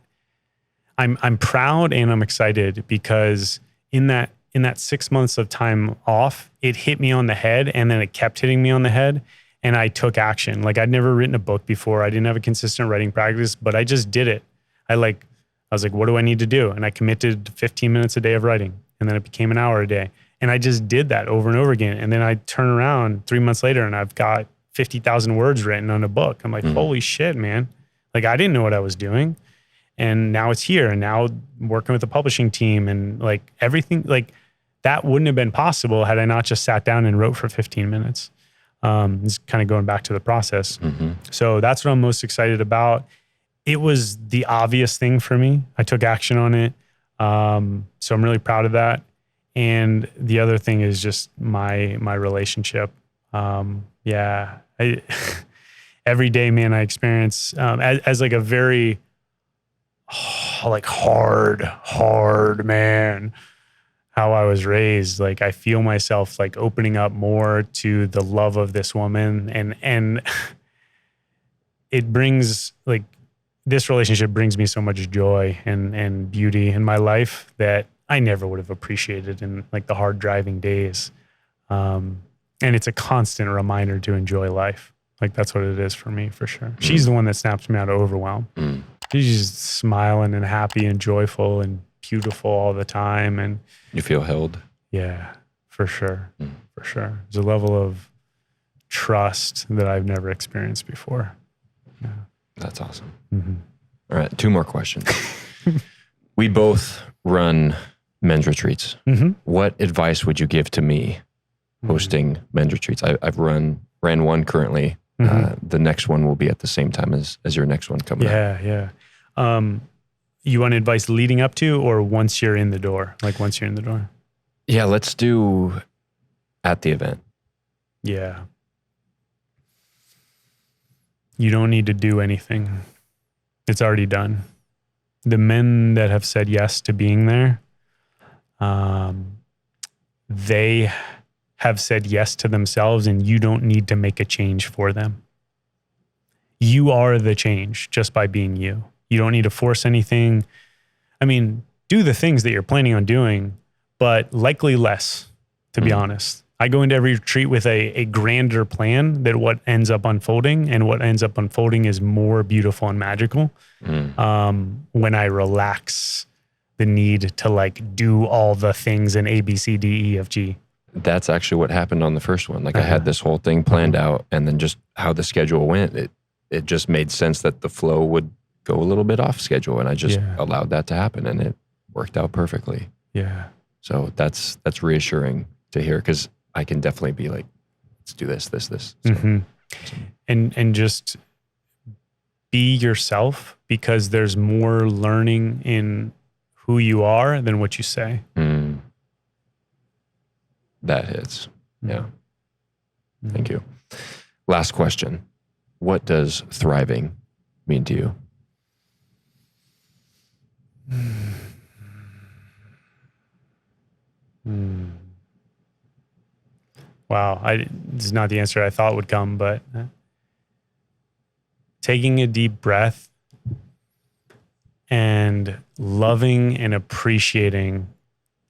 I'm proud and I'm excited because in that 6 months of time off, it hit me on the head, and then it kept hitting me on the head, and I took action. I'd never written a book before. I didn't have a consistent writing practice, but I just did it. I was like, what do I need to do? And I committed 15 minutes a day of writing, and then it became an hour a day. And I just did that over and over again. And then I turn around 3 months later and I've got 50,000 words written on a book. I'm like, holy shit, man. I didn't know what I was doing. And now it's here, and now working with the publishing team and like everything, like that wouldn't have been possible had I not just sat down and wrote for 15 minutes. It's kind of going back to the process. So that's what I'm most excited about. It was the obvious thing for me. I took action on it. So I'm really proud of that. And the other thing is just my relationship. Every day, man, I experience as like a very like hard man, how I was raised. Like I feel myself like opening up more to the love of this woman, and it brings like this relationship brings me so much joy and beauty in my life that I never would have appreciated in like the hard driving days. And it's a constant reminder to enjoy life. Like that's what it is for me, for sure. She's the one that snaps me out of overwhelm. She's just smiling and happy and joyful and beautiful all the time. And you feel held. Yeah, for sure. For sure. There's a level of trust that I've never experienced before. Yeah. That's awesome. All right. 2 more questions. We both run men's retreats. What advice would you give to me hosting men's retreats? I've ran one currently. The next one will be at the same time as your next one coming up. Yeah. You want advice leading up to, or once you're in the door? Like once you're in the door? Yeah, let's do at the event. Yeah. You don't need to do anything. It's already done. The men that have said yes to being there, they have said yes to themselves, and you don't need to make a change for them. You are the change just by being you. You don't need to force anything. I mean, do the things that you're planning on doing, but likely less, to be honest. I go into every retreat with a grander plan than what ends up unfolding, and what ends up unfolding is more beautiful and magical when I relax the need to like do all the things in A, B, C, D, E, F, G. That's actually what happened on the first one. Like I had this whole thing planned out, and then just how the schedule went, it just made sense that the flow would go a little bit off schedule, and I just allowed that to happen, and it worked out perfectly. Yeah. So that's reassuring to hear, because I can definitely be like, let's do this. So, And just be yourself, because there's more learning in who you are than what you say. That hits. Yeah. Thank you. Last question. What does thriving mean to you? Wow. This is not the answer I thought would come, but taking a deep breath and loving and appreciating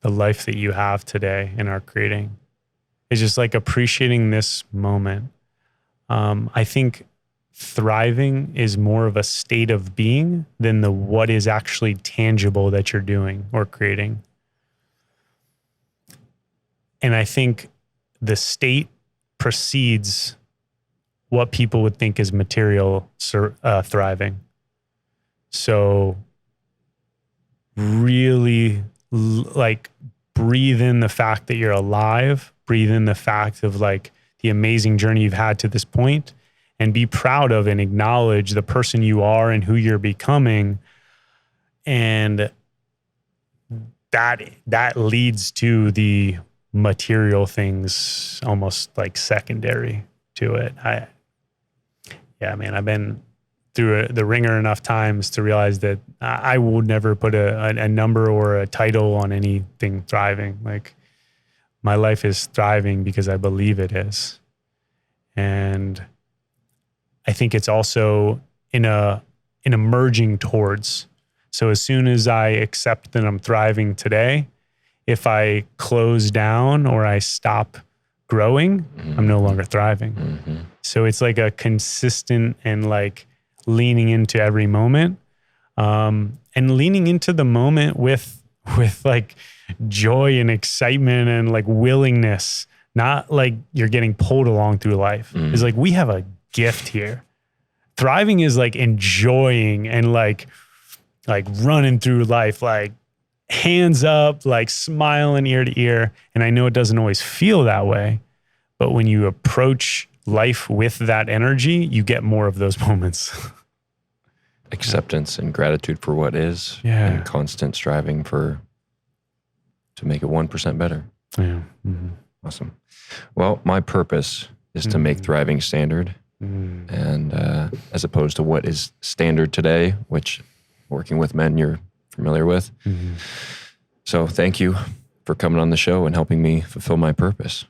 the life that you have today and are creating. It's just like appreciating this moment. I think thriving is more of a state of being than the what is actually tangible that you're doing or creating. And I think the state precedes what people would think is material thriving. So really like breathe in the fact that you're alive, breathe in the fact of like the amazing journey you've had to this point, and be proud of and acknowledge the person you are and who you're becoming. And that leads to the material things almost like secondary to it. I've been through the ringer enough times to realize that I would never put a number or a title on anything thriving. Like my life is thriving because I believe it is. And I think it's also in a merging towards. So as soon as I accept that I'm thriving today, if I close down or I stop growing, I'm no longer thriving. So it's like a consistent and like leaning into every moment, and leaning into the moment with like joy and excitement and like willingness, not like you're getting pulled along through life. It's like, we have a gift here. Thriving is like enjoying and like like running through life, like hands up, like smiling ear to ear. And I know it doesn't always feel that way, but when you approach life with that energy, you get more of those moments. Acceptance and gratitude for what is, and constant striving to make it 1% better. Yeah. Mm-hmm. Awesome. Well, my purpose is to make thriving standard, and as opposed to what is standard today, which working with men you're familiar with. So thank you for coming on the show and helping me fulfill my purpose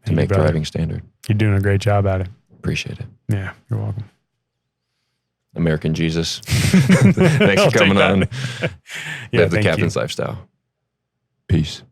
to make thriving standard. You're doing a great job at it. Appreciate it. Yeah, you're welcome. American Jesus. Thanks for coming on. Yeah, Live the captain's lifestyle. Peace.